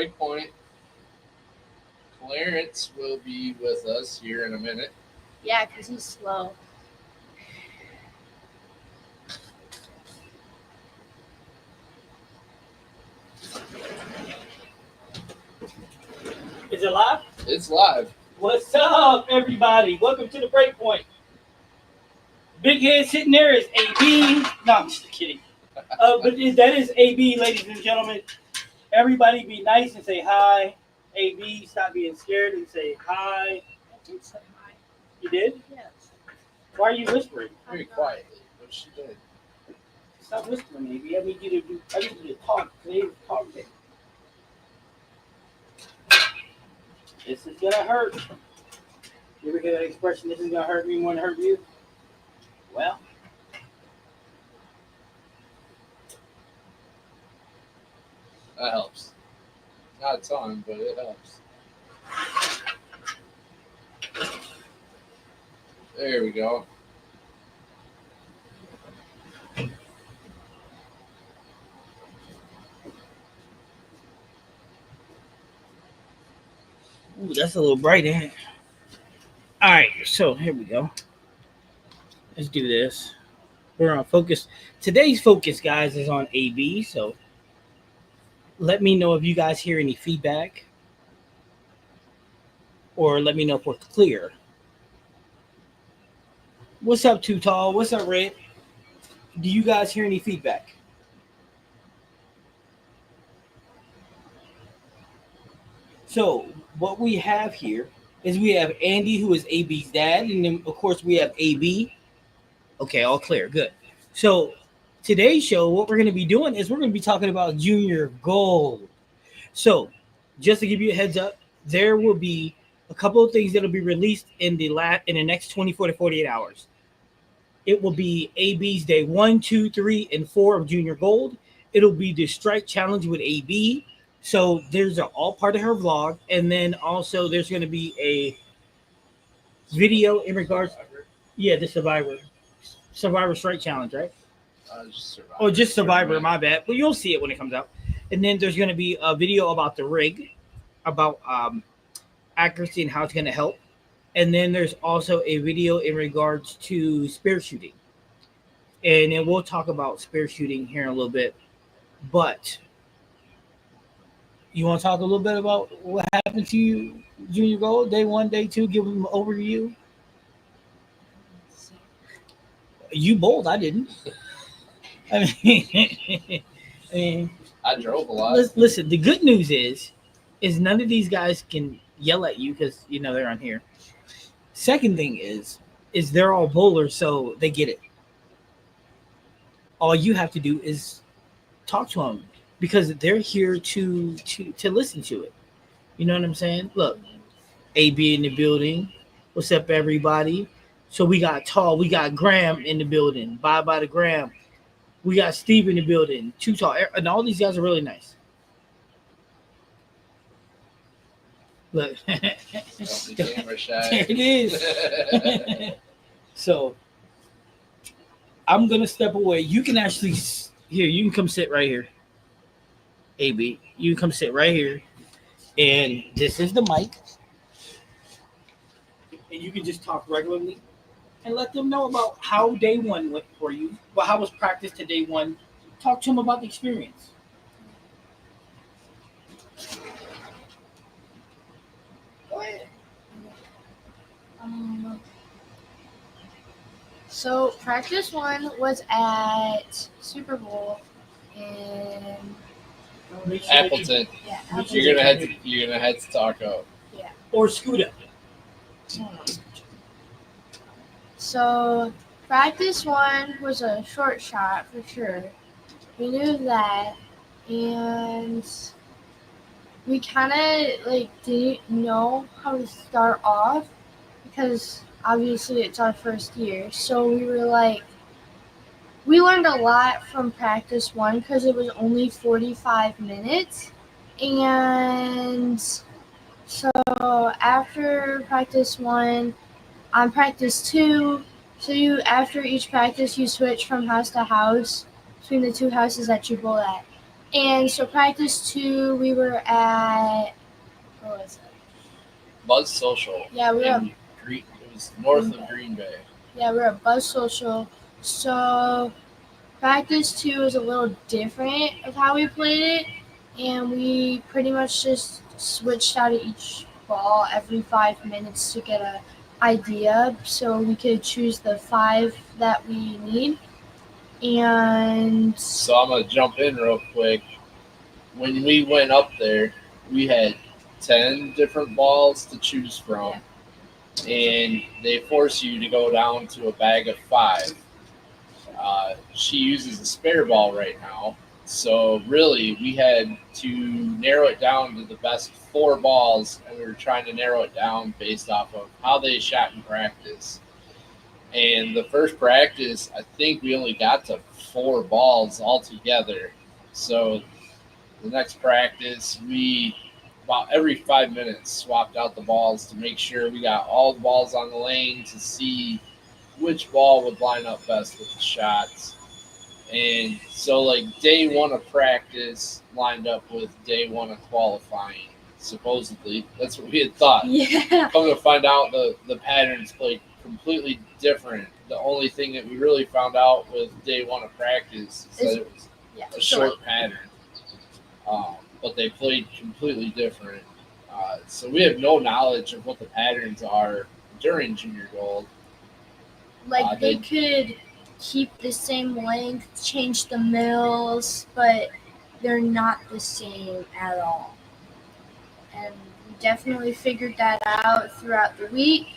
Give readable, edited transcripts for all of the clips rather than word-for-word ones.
Beakpoint. Clarence will be with us here in a minute. Yeah, because he's slow. Is it live? It's live. What's up, everybody? Welcome to the Breakpoint. Big head sitting there is AB. No, I'm just kidding. But that is AB, ladies and gentlemen. Everybody be nice and say hi. AB, stop being scared and say hi. I did say hi. You did? Yes. Why are you whispering? Very quietly, but she did. Stop whispering, AB. I need you to talk. Please talk. This is gonna hurt. You ever hear that expression, this is gonna hurt me more than hurt you? Well, That helps. Not a ton, but it helps. There we go. ooh, that's a little bright, ain't it? All right, so here we go. Let's do this. We're on focus. Today's focus, guys, is on AB. So let me know if you guys hear any feedback, or let me know if we're clear. What's up, Too Tall? What's up, Red? Do you guys hear any feedback? So what we have here is we have Andy, who is AB's dad, and then of course we have AB. Okay, all clear, good. So today's show, what we're going to be doing is we're going to be talking about Junior Gold. So just to give you a heads up, there will be a couple of things that'll be released in the next 24 to 48 hours. It will be AB's day 1, 2, 3, and 4 of Junior Gold. It'll be the strike challenge with AB. So there's all part of her vlog, and then also there's going to be a video in regards, the Survivor Strike Challenge, right? Just Survivor. Oh, just Survivor, my bad. Well, you'll see it when it comes out. And then there's going to be a video about the rig, about accuracy and how it's going to help. And then there's also a video in regards to spear shooting. And then we'll talk about spear shooting here in a little bit. But you want to talk a little bit about what happened to you, Junior Gold, day 1, day 2? Give them an overview. You bold, I didn't. I mean, I drove a lot. Listen, the good news is none of these guys can yell at you because they're on here. Second thing is they're all bowlers, so they get it. All you have to do is talk to them because they're here to listen to it. You know what I'm saying? Look, AB in the building. What's up, everybody? So we got Tall, we got Graham in the building. Bye to Graham. We got Steve in the building. Too Tall, and all these guys are really nice. Look, Camera shy. there it is. So I'm gonna step away. You can actually here. You can come sit right here. AB, you can come sit right here, and this is the mic, and you can just talk regularly and let them know about how day 1 went for you. Well, how was practice to day 1? Talk to them about the experience. Go ahead. So practice 1 was at Super Bowl in Appleton. yeah, You're gonna head to Taco. Yeah. Or Scooter. So practice 1 was a short shot for sure. We knew that, and we kind of didn't know how to start off because obviously it's our first year. So we learned a lot from practice 1 because it was only 45 minutes, and so after practice 1. On practice 2, so after each practice you switch from house to house between the 2 houses that you bowl at. And so practice 2, we were at, what was it? Buzz Social. Yeah, we were in Green. It was north of Green Bay. Yeah, we're at Buzz Social. So practice 2 is a little different of how we played it, and we pretty much just switched out of each ball every 5 minutes to get a idea, so we could choose the 5 that we need. And So I'm gonna jump in real quick. When we went up there, we had 10 different balls to choose from, and they force you to go down to a bag of 5. She uses a spare ball right now, so really we had to narrow it down to the best 4 balls, and we were trying to narrow it down based off of how they shot in practice. And the first practice, I think we only got to 4 balls altogether. So the next practice, we about every 5 minutes swapped out the balls to make sure we got all the balls on the lane to see which ball would line up best with the shots. And so, like, day 1 of practice lined up with day 1 of qualifying, supposedly. That's what we had thought. yeah, Come to find out, the patterns played completely different. The only thing that we really found out with day 1 of practice is that it was a short pattern. But they played completely different. So we have no knowledge of what the patterns are during junior gold. like they could keep the same length, change the mills, but they're not the same at all. And we definitely figured that out throughout the week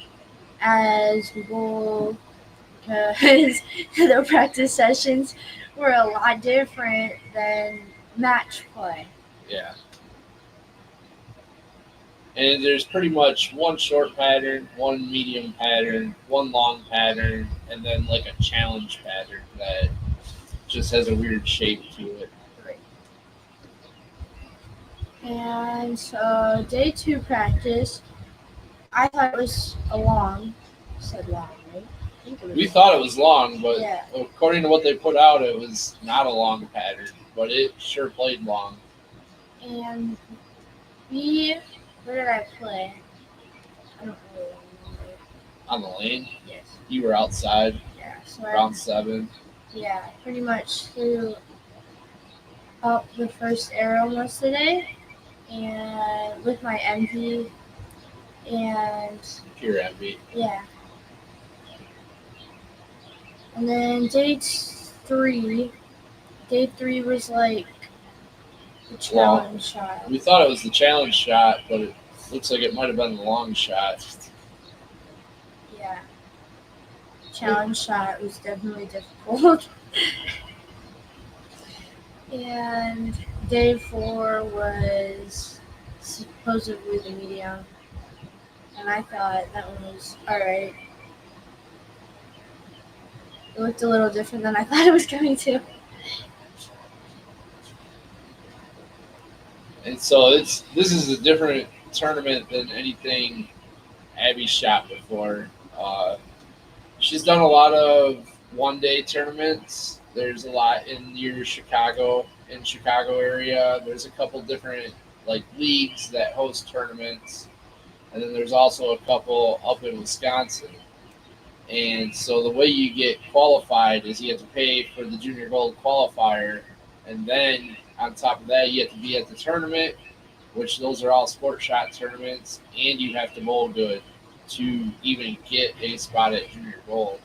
as we go, because the practice sessions were a lot different than match play. Yeah. And there's pretty much one short pattern, one medium pattern, one long pattern, and then like a challenge pattern that just has a weird shape to it. And so day 2 practice, I thought it was a long, said long, right? I think it was We thought it was long, but Yeah. according to what they put out, it was not a long pattern, but it sure played long. And where did I play? I don't really remember. On the lane, Yes. you were outside Yeah. So around 7. yeah, pretty much threw up the first arrow most of the day, and with my MV, and Pure envy. yeah. And then day 3 was like the challenge shot. We thought it was the challenge shot, but it looks like it might have been the long shot. Yeah. Challenge shot was definitely difficult. And day 4 was supposedly the medium. And I thought that one was alright. It looked a little different than I thought it was going to. And so this is a different tournament than anything Abby shot before. She's done a lot of one-day tournaments. There's a lot in Chicago area. There's a couple different like leagues that host tournaments, and then there's also a couple up in Wisconsin. And so the way you get qualified is you have to pay for the junior gold qualifier, and then on top of that, you have to be at the tournament, which those are all sport shot tournaments, and you have to bowl good to even get a spot at junior gold.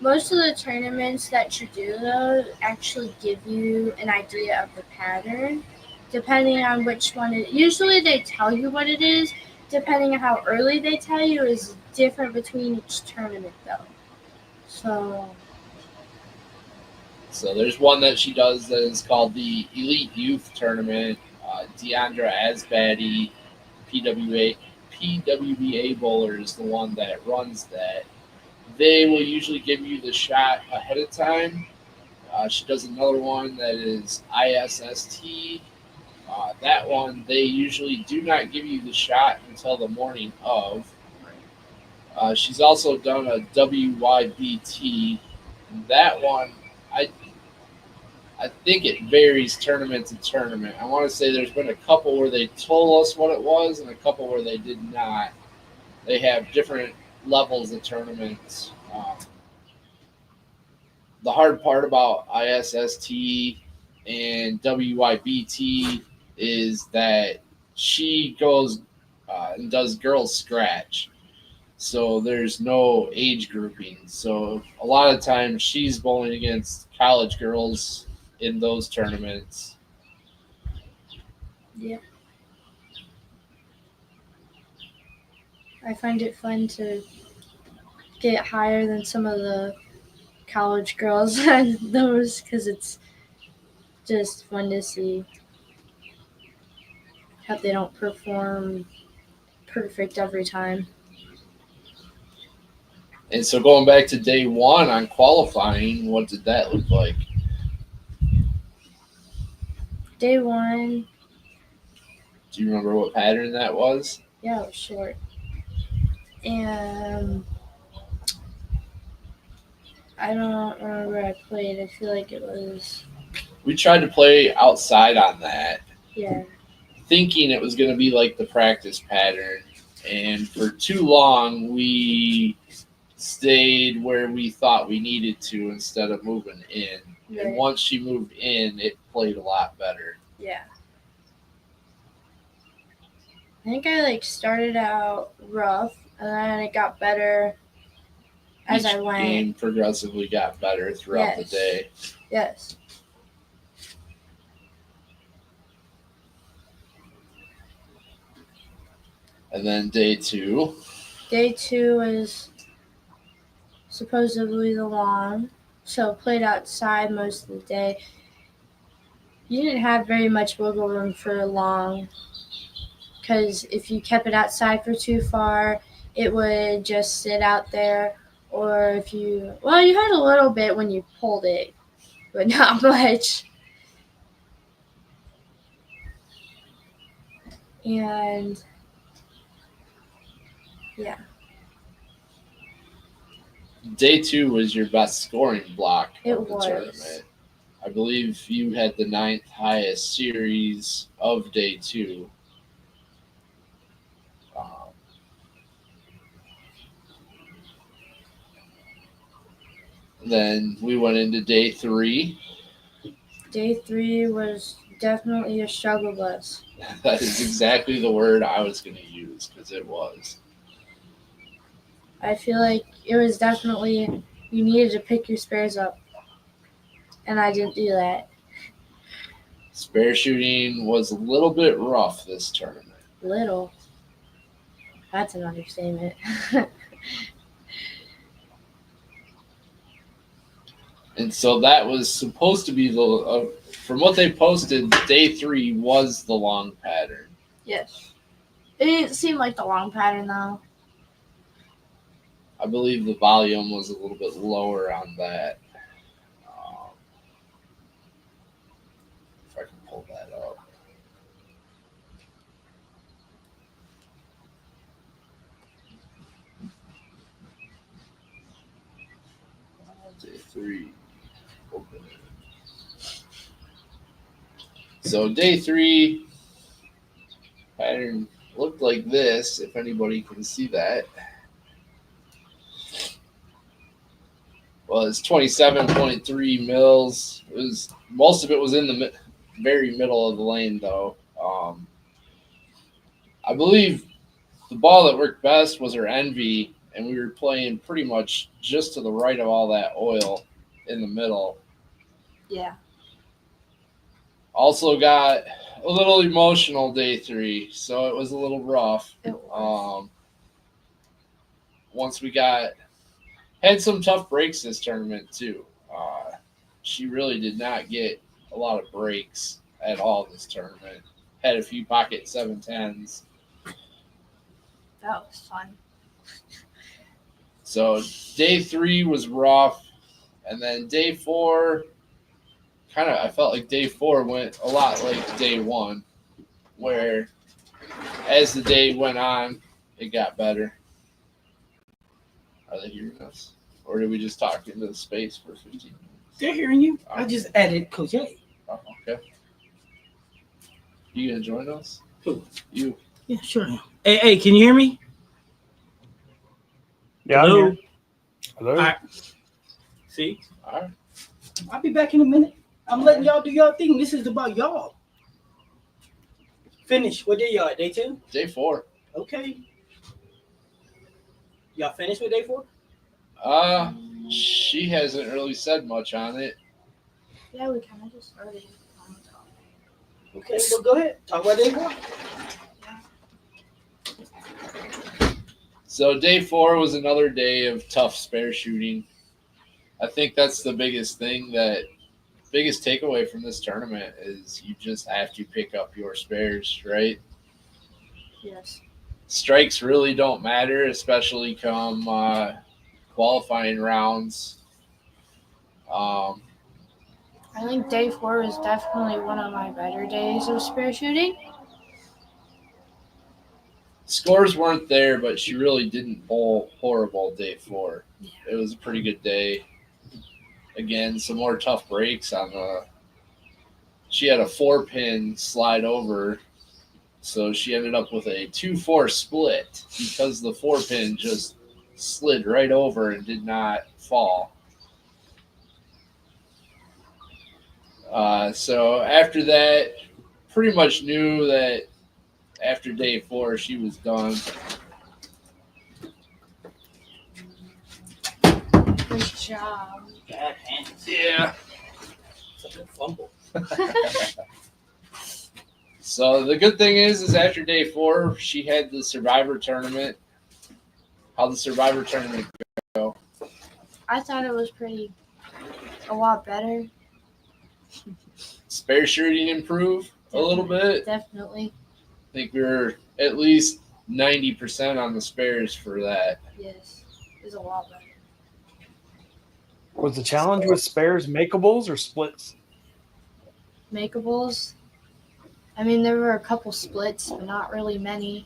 Most of the tournaments that you do, though, actually give you an idea of the pattern, depending on which one it is. Usually they tell you what it is, depending on how early they tell you is different between each tournament, though. So there's one that she does that is called the Elite Youth Tournament. Deandra Asbaddy, PWBA bowler is the one that runs that. They will usually give you the shot ahead of time. She does another one that is ISST. That one, they usually do not give you the shot until the morning of. She's also done a WYBT. That one, I think it varies tournament to tournament. I want to say there's been a couple where they told us what it was, and a couple where they did not. They have different levels of tournaments. The hard part about ISST and WYBT is that she goes and does girls scratch. So there's no age grouping. So a lot of times she's bowling against college girls in those tournaments. Yeah. I find it fun to get higher than some of the college girls on those because it's just fun to see how they don't perform perfect every time. And so going back to day one on qualifying, what did that look like? Day one, Do you remember what pattern that was? yeah, it was short. And I don't remember I played. I feel like it was, We tried to play outside on that, yeah. thinking it was going to be like the practice pattern. And for too long, we stayed where we thought we needed to instead of moving in. Right. And once she moved in, it played a lot better. Yeah. I think I started out rough and then it got better as Each I went. game progressively got better throughout the Yes. day. Yes. And then day two. Day two was supposedly the long, so played outside most of the day. You didn't have very much wiggle room for long because if you kept it outside for too far, it would just sit out there. Or if you had a little bit when you pulled it, but not much. And yeah. Day two was your best scoring block It of the was. tournament. I believe you had the 9th highest series of day two. Then we went into day three. Day three was definitely a struggle bus. That is exactly the word I was going to use because it was. I feel like it was definitely you needed to pick your spares up, and I didn't do that. Spare shooting was a little bit rough this tournament. Little. That's an understatement. And so that was supposed to be the, from what they posted, day three was the long pattern. Yes. It didn't seem like the long pattern though. I believe the volume was a little bit lower on that. If I can pull that up. Day three. Open it. So day three pattern looked like this, if anybody can see that. Was 27.3 mils. It was most of it was in the very middle of the lane, though. I believe the ball that worked best was her Envy, and we were playing pretty much just to the right of all that oil in the middle. Yeah. Also got a little emotional day three, so it was a little rough. It was. Once we had some tough breaks this tournament too. She really did not get a lot of breaks at all this tournament. Had a few pocket 710s. That was fun. So day three was rough, and then day four, I felt like day four went a lot like day one, where as the day went on, it got better. Are they hearing us? Or did we just talk into the space for 15 minutes? They're hearing you. I just added Coach A. Oh, okay. You gonna join us? Who? You. Yeah, sure. Hey, can you hear me? Yeah, I'm Hello. here. Hello. All right. See, All right. I'll be back in a minute. I'm letting y'all do y'all thing. This is about y'all. Finish. What day y'all at? Day 2? Day 4. Okay. Y'all finished with day 4? She hasn't really said much on it. Yeah, we kind of just started. Okay, well, go ahead. Talk about day 4. So day 4 was another day of tough spare shooting. I think that's the biggest takeaway from this tournament is you just have to pick up your spares, right? Yes. Strikes really don't matter, especially come qualifying rounds. I think day 4 was definitely one of my better days of spare shooting. Scores weren't there, but she really didn't bowl horrible day 4. Yeah. It was a pretty good day. Again, some more tough breaks on the. She had a 4-pin slide over, so she ended up with a 2-4 split because the 4-pin just slid right over and did not fall. So after that, pretty much knew that after day 4 she was done. Good job. Bad hands. Yeah. It's like a fumble. So the good thing is after day 4 she had the Survivor tournament. How'd the Survivor tournament go? I thought it was a lot better. Spare shooting improved a little bit. Definitely. I think we were at least 90% on the spares for that. Yes. It was a lot better. Was the challenge with spares makeables or splits? Makeables. I mean, there were a couple splits, but not really many.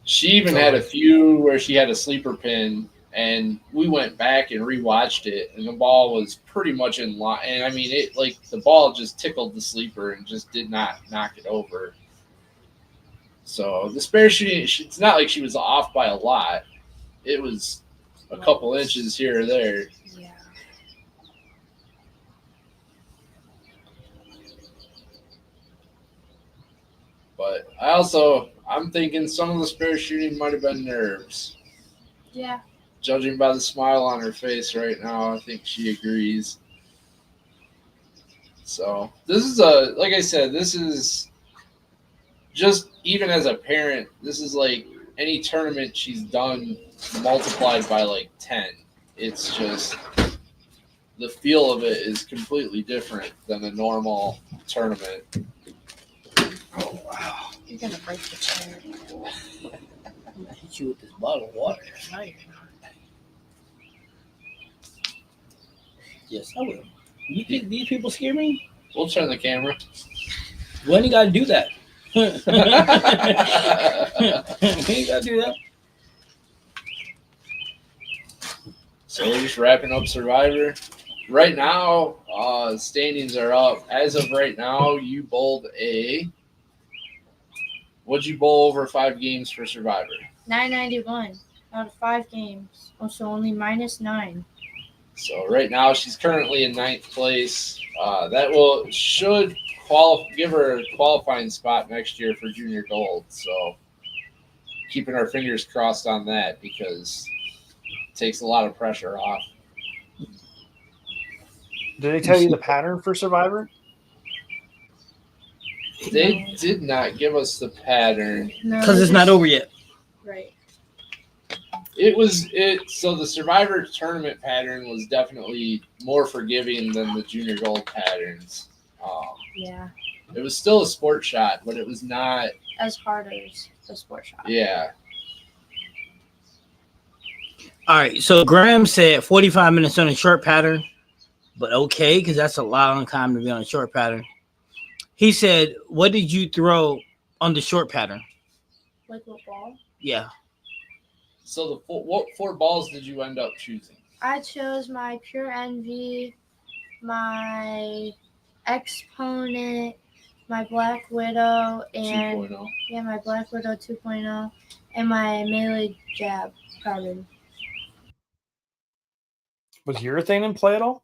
She even had a few where she had a sleeper pin, and we went back and rewatched it, and the ball was pretty much in line. And I mean, the ball just tickled the sleeper and just did not knock it over. So the spare shooting, it's not like she was off by a lot. It was a couple inches here or there. Yeah. But I'm thinking some of the spare shooting might have been nerves. Yeah. Judging by the smile on her face right now, I think she agrees. So this is like I said, this is just even as a parent, this is like any tournament she's done multiplied by like 10. It's just the feel of it is completely different than a normal tournament. Oh, wow. You're going to break the chair. I'm going to hit you with this bottle of water. No, you're not. Yes, I will. You think these people scare me? We'll turn the camera. We ain't got to do that. We ain't got to do that. So we're just wrapping up Survivor. Right now, standings are up. As of right now, you bowled what'd you bowl over 5 games for Survivor? 991 out of 5 games. Also only -9. So right now she's currently in 9th place. That should give her a qualifying spot next year for Junior Gold. So keeping our fingers crossed on that because it takes a lot of pressure off. Did they tell you the pattern for Survivor? They did not give us the pattern. Because it's not over yet. Right. So the Survivor tournament pattern was definitely more forgiving than the Junior Gold patterns. Yeah. It was still a sport shot, but it was not As hard as the sport shot. Yeah. All right, so Graham said 45 minutes on a short pattern, but okay, because that's a long time to be on a short pattern. He said, what did you throw on the short pattern? Like what ball? Yeah. So what 4 balls did you end up choosing? I chose my Pure Envy, my Exponent, my Black Widow, and 2.0. yeah, my Black Widow 2.0, and my Melee Jab carbon. Was urethane in play at all?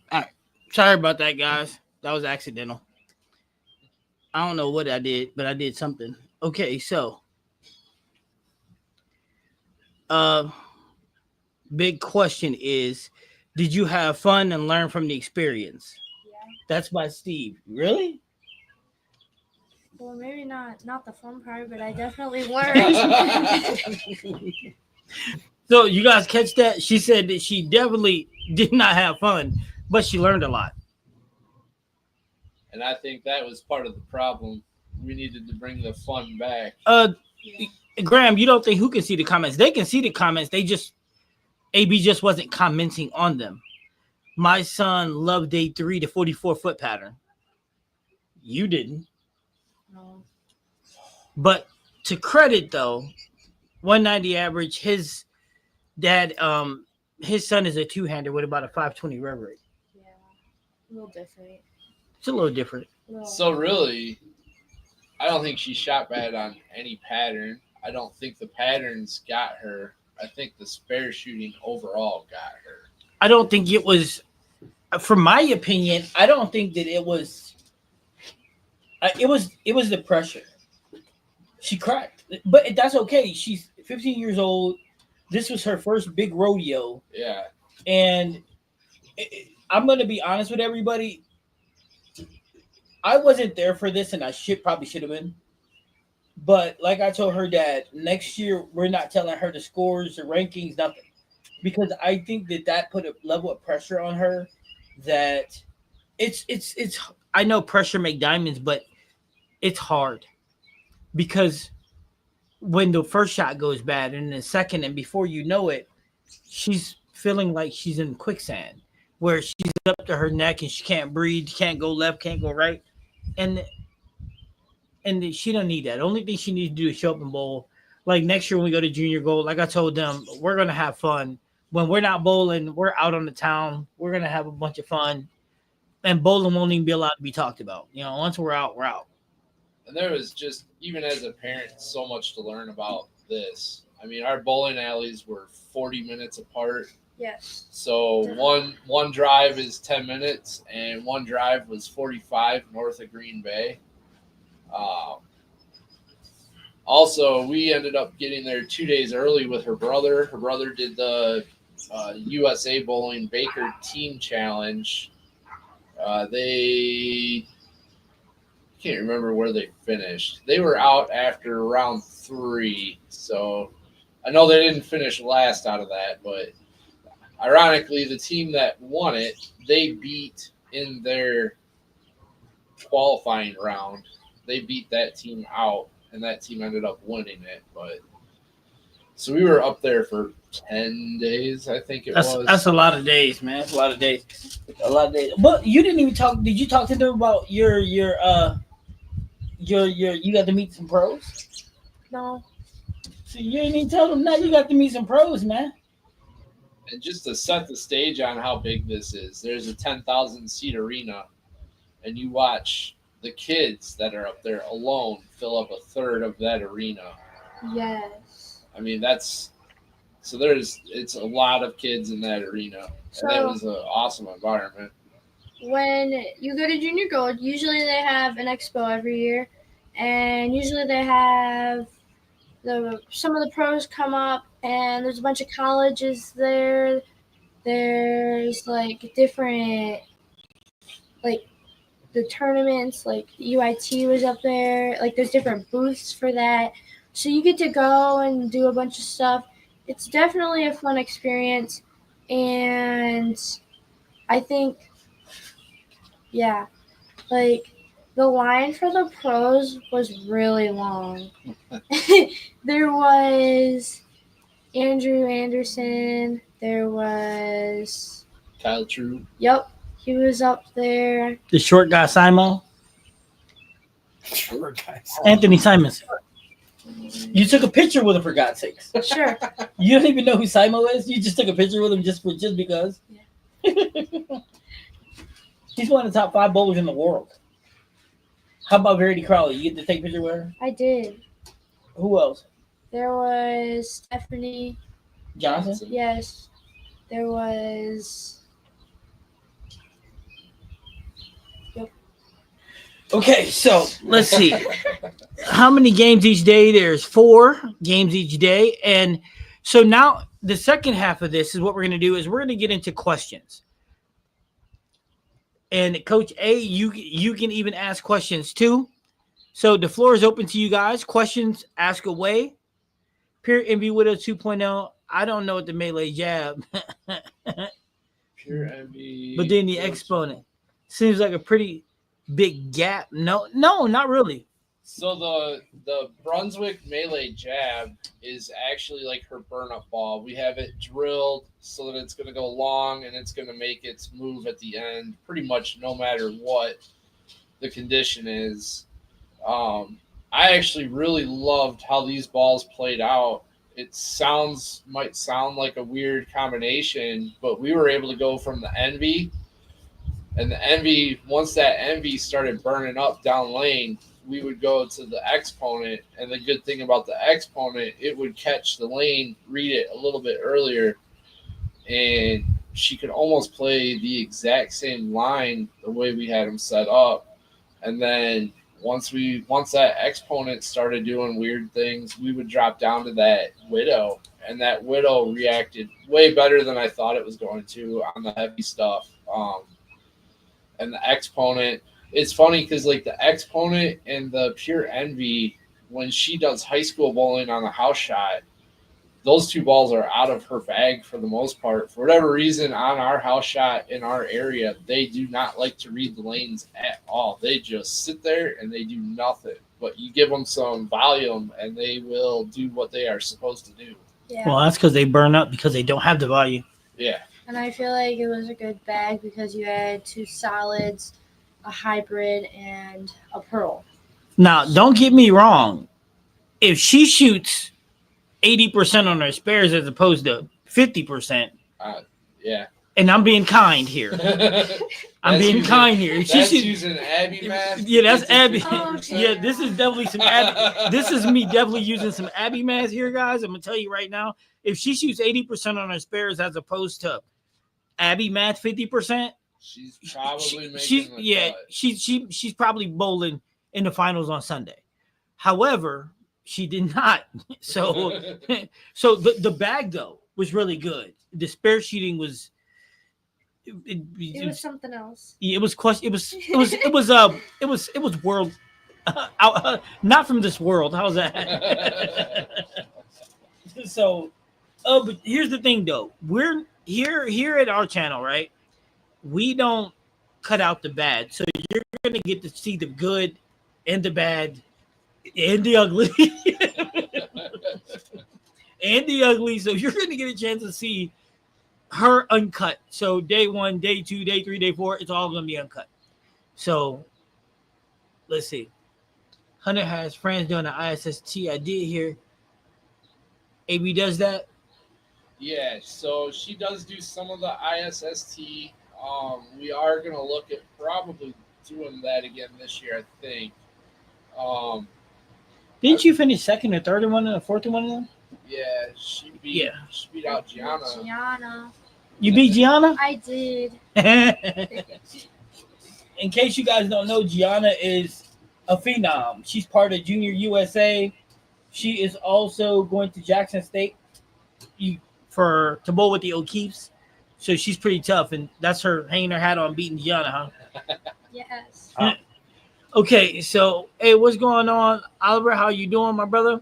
All right. Sorry about that, guys. That was accidental. I don't know what I did, but I did something. Okay, so uh big question is, did you have fun and learn from the experience? Yeah. That's by Steve. Really? Well, maybe not the fun part, but I definitely learned. So you guys catch that? She said that she definitely did not have fun, but she learned a lot. And I think that was part of the problem. We needed to bring the fun back. Yeah. Graham, you don't think who can see the comments? They can see the comments. They just AB just wasn't commenting on them. My son loved day 3 to 44-foot pattern. You didn't. No. But to credit though, 190 average, his dad, his son is a two-hander with about a 520 rev rate. Yeah. A little different. It's a little different. So really, I don't think she shot bad on any pattern. I don't think the patterns got her. I think the spare shooting overall got her. I don't think it was, from my opinion, I don't think that it was. It was the pressure. She cracked, but that's okay. She's 15 years old. This was her first big rodeo, Yeah. and I'm gonna be honest with everybody. I wasn't there for this, and I probably should have been. But like I told her dad, next year we're not telling her the scores, the rankings, nothing, because I think that put a level of pressure on her that it's. I know pressure make diamonds, but it's hard because when the first shot goes bad and the second, and before you know it, she's feeling like she's in quicksand where she's up to her neck and she can't breathe, can't go left, can't go right, and she don't need that. The only thing she needs to do is show up and bowl. Like next year when we go to junior gold, like I told them, we're gonna have fun. When we're not bowling, we're out on the town. We're gonna have a bunch of fun, and bowling won't even be allowed to be talked about. Once we're out, we're out. And there was just, even as a parent, so much to learn about this. I mean, our bowling alleys were 40 minutes apart. Yes. So one drive is 10 minutes, and one drive was 45 north of Green Bay. Also, we ended up getting there 2 days early with her brother. Her brother did the USA Bowling Baker Team Challenge. They can't remember where they finished. They were out after round 3, so I know they didn't finish last out of that, but ironically, the team that won it, they beat in their qualifying round. They beat that team out, and that team ended up winning it. But so we were up there for 10 days, I think it was. That's a lot of days, man. That's a lot of days. A lot of days. But you didn't even talk. Did you talk to them about your you got to meet some pros? No. So you didn't even tell them that you got to meet some pros, man. And just to set the stage on how big this is, there's a 10,000 seat arena, and you watch the kids that are up there alone fill up a third of that arena. Yes. I mean, it's a lot of kids in that arena. So, and it was an awesome environment. When you go to Junior Gold, usually they have an expo every year, and usually they have some of the pros come up, and there's a bunch of colleges there. There's like different like the tournaments, like UIT was up there. Like there's different booths for that, so you get to go and do a bunch of stuff. It's definitely a fun experience, and I think, yeah, like the line for the pros was really long. There was Andrew Anderson. There was, Kyle True. yep, he was up there. The short guy, Simon. Sure, guys. Anthony Simons. You took a picture with him for God's sakes. Sure. You don't even know who Simo is. You just took a picture with him just because. Yeah. He's one of the top 5 bowlers in the world. How about Verity Crowley? You get to take a picture with her. I did. Who else? There was Stephanie. Johnson. Yes. There was. Okay, so let's see. How many games each day? There's 4 games each day. And so now the second half of this is what we're going to do is we're going to get into questions. And Coach A, you can even ask questions too. So the floor is open to you guys. Questions, ask away. Pure Envy Widow 2.0. I don't know what the melee jab. Pure envy. But then the exponent seems like a pretty big gap. No, not really. So the Brunswick melee jab is actually like her burn up ball. We have it drilled so that it's going to go long and it's going to make its move at the end pretty much no matter what the condition is. I actually really loved how these balls played out. It might sound like a weird combination, but we were able to go from the envy, and the envy, once that envy started burning up down lane, we would go to the exponent, and the good thing about the exponent, it would catch the lane, read it a little bit earlier, and she could almost play the exact same line the way we had them set up. And then once that exponent started doing weird things, we would drop down to that widow, and that widow reacted way better than I thought it was going to on the heavy stuff. And the exponent, it's funny because like the exponent and the pure envy, when she does high school bowling on the house shot, those 2 balls are out of her bag for the most part. For whatever reason, on our house shot in our area, they do not like to read the lanes at all. They just sit there and they do nothing. But you give them some volume and they will do what they are supposed to do. Yeah. Well, that's because they burn up because they don't have the volume. Yeah. And I feel like it was a good bag because you had 2 solids, a hybrid, and a pearl. Now, don't get me wrong. If she shoots 80% on her spares as opposed to 50%, Yeah. and I'm being kind here. I'm being kind here. If That's shoots, using Abby math. yeah, that's Abby. Oh, okay. Yeah, this is definitely some Abby. This is me definitely using some Abby math here, guys. I'm gonna tell you right now. If she shoots 80% on her spares as opposed to Abby math 50%, She's probably making she's the yeah, cut. she's probably bowling in the finals on Sunday. However, she did not. So so the bag though was really good. The spare shooting was It was something else. it was world not from this world. How's that? So but here's the thing though. We're here at our channel, right? We don't cut out the bad. So you're gonna get to see the good and the bad and the ugly. And the ugly. So you're gonna get a chance to see her uncut. So day 1, day 2, day 3, day 4, it's all gonna be uncut. So let's see. Hunter has friends doing the ISST. I did hear AB does that. Yeah, so she does do some of the ISST. We are gonna look at probably doing that again this year, I think. Didn't you finish second or third in one and fourth in one of them? Yeah, she beat out Gianna. Gianna. You beat Gianna? I did. In case you guys don't know, Gianna is a phenom. She's part of Junior USA. She is also going to Jackson State to bowl with the O'Keefes. So she's pretty tough, and that's her hanging her hat on beating Gianna, huh? Yes. Oh. Okay, so hey, what's going on, Oliver? How you doing, my brother?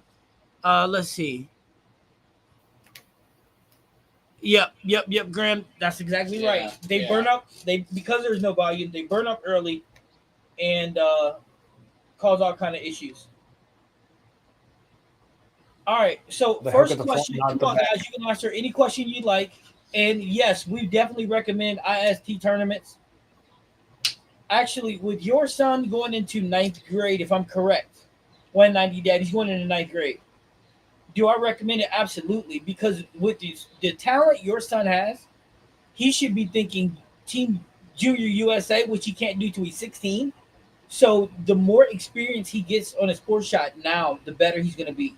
Let's see. Yep, Graham. That's exactly Yeah, right. They yeah. burn up. They because there's no volume. They burn up early, and cause all kind of issues. All right. So The hook first at the front, question. not Come at the on, back. guys. You can answer any question you'd like. And yes, we definitely recommend IST tournaments. Actually, with your son going into ninth grade, if I'm correct, 190 dad, he's going into ninth grade. Do I recommend it? Absolutely, because with the talent your son has, he should be thinking Team Junior USA, which he can't do till he's 16. So the more experience he gets on a sports shot now, the better he's going to be.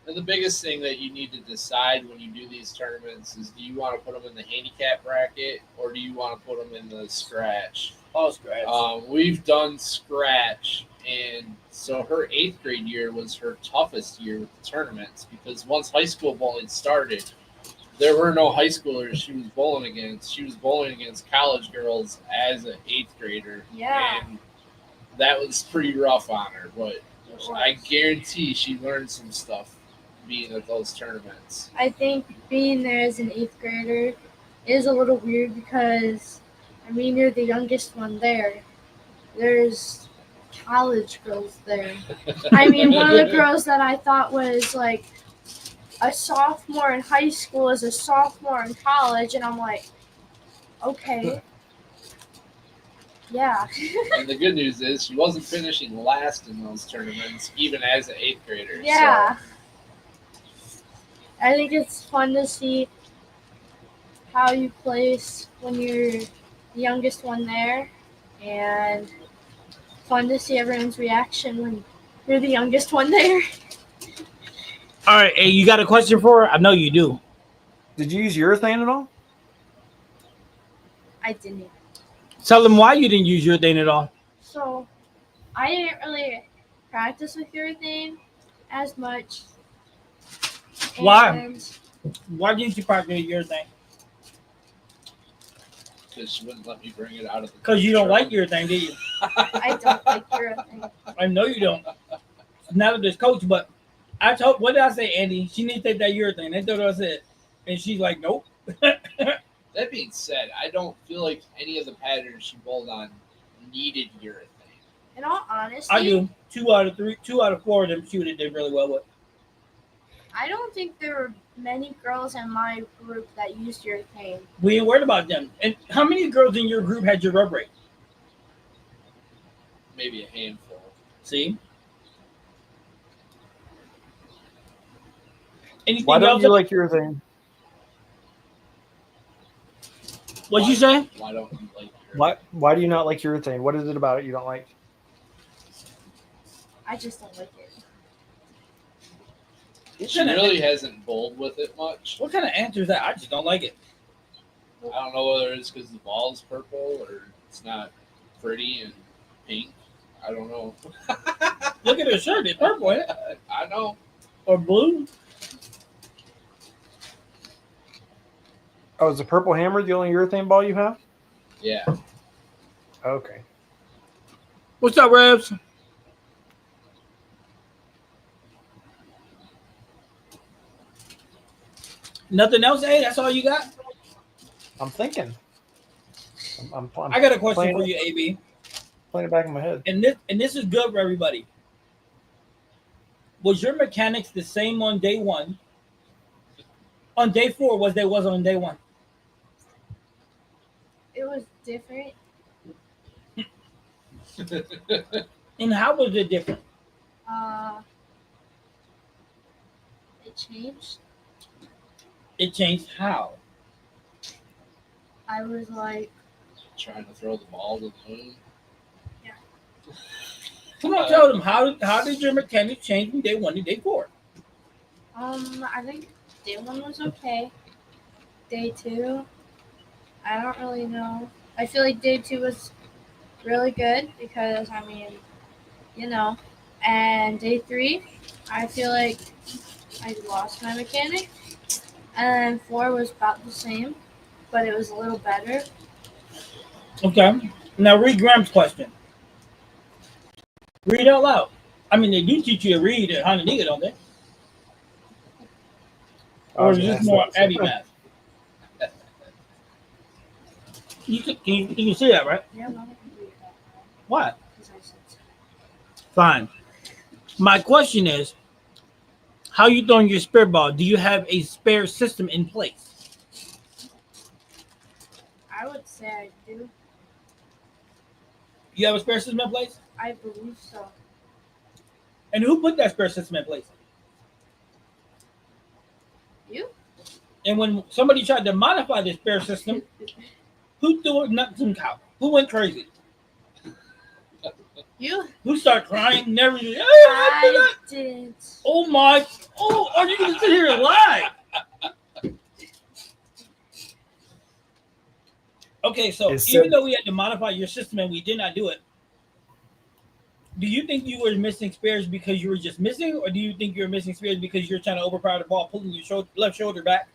And the biggest thing that you need to decide when you do these tournaments is, do you want to put them in the handicap bracket or do you want to put them in the scratch? All scratch. We've done scratch, and so her 8th grade year was her toughest year with the tournaments because once high school bowling started, there were no high schoolers she was bowling against. She was bowling against college girls as an 8th grader. Yeah. And that was pretty rough on her, but It was. I guarantee she learned some stuff being at those tournaments. I think being there as an 8th grader is a little weird because, I mean, you're the youngest one there. There's college girls there. I mean, one of the girls that I thought was like a sophomore in high school is a sophomore in college, and I'm like, okay. Yeah. And the good news is she wasn't finishing last in those tournaments, even as an 8th grader. Yeah. I think it's fun to see how you place when you're the youngest one there, and fun to see everyone's reaction when you're the youngest one there. All right, hey, you got a question for her? I know you do. Did you use urethane at all? I didn't. Tell them why you didn't use your thing at all. So, I didn't really practice with urethane as much. Why? And Why didn't you practice your thing? because she wouldn't let me bring it out of the. Because you don't truck. like your thing, do you? I don't like urethane. I know you don't. Not of this coach, but I told. What did I say, Andy? She needs to take that urethane. That's what I said, and she's like, "Nope." That being said, I don't feel like any of the patterns she bowled on needed urethane. In all honesty, I do. 2 out of 4 of them she would have did really well with. I don't think there were many girls in my group that used urethane. We ain't worried about them. And how many girls in your group had your rub rate? Maybe a handful. See? Anything Why don't else? you like urethane? What'd you say? Why don't you like urethane? Why do you not like urethane? What is it about it you don't like? I just don't like it. She really hasn't bowled with it much. What kind of answer is that? I just don't like it. I don't know whether it's because the ball is purple or it's not pretty and pink. I don't know. Look at her shirt. It's purple, ain't it? I know. Or blue. Oh, is the purple hammer the only urethane ball you have? Yeah. Okay. What's up, Rebs? Nothing else, eh? That's all you got? I'm thinking. I'm I got a question playing for it- you, AB. Playing it back in my head. And this is good for everybody. Was your mechanics the same on day 1? On day 4 was on day 1? It was different. And how was it different? It changed. It changed how? I was like, Trying to throw the ball to the moon. Come on, tell them how did your mechanics change from day 1 to day 4? I think day 1 was okay. Day 2, I don't really know. I feel like day 2 was really good because, I mean, you know. And day 3, I feel like I lost my mechanic. And then 4 was about the same. but it was a little better. Okay. Now read Graham's question. Read out loud. I mean, they do teach you to read at Hananiga, don't they? Or is this more Abby math? You can see that, right? Yeah, Mama can do that. Why? Because I said so. Fine. My question is, how you throwing your spare ball? Do you have a spare system in place? I would say I do. You have a spare system in place? I believe so. And who put that spare system in place? You? And when somebody tried to modify the spare system, who threw it nuts and cow? Who went crazy? You? Who started crying and everything? Hey, I didn't. oh my! Oh, are you gonna sit here and lie? Okay, so even though we had to modify your system and we did not do it, do you think you were missing spares because you were just missing, or do you think you were missing spares because you're trying to overpower the ball, pulling your left shoulder back,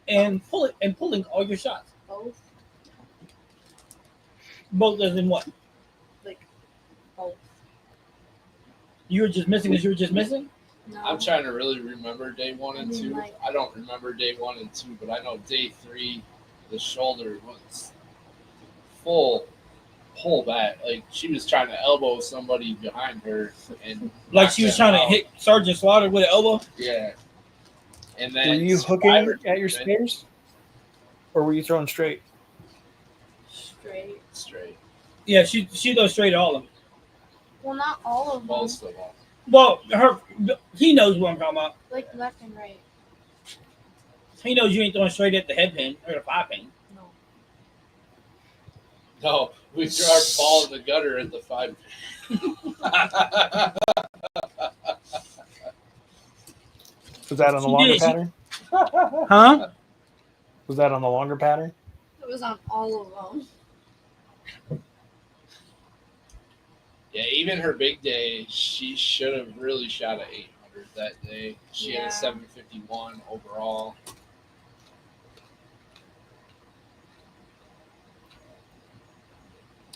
and pulling all your shots? Both. Both as in what? Like, both. You were just missing because you were just missing? No. I'm trying to really remember day 1 and 2. like- I don't remember day 1 and 2, but I know day 3, the shoulder was full pull back. Like she was trying to elbow somebody behind her, and Like she was trying to hit Sergeant Slaughter with an elbow? Yeah. And then Were you hooking at your spares, or were you throwing straight? Straight. Yeah, she goes straight at all of them. Well, not all of them. Most of them. Well, he knows what I'm talking about. Like left and right. He knows you ain't throwing straight at the head pin or the 5 pin. No. No, we threw our ball in the gutter at the 5. Was that on the longer pattern? Huh? Was that on the longer pattern? It was on all of them. Yeah, even her big day, she should have really shot at 800 that day. She had a 751 overall.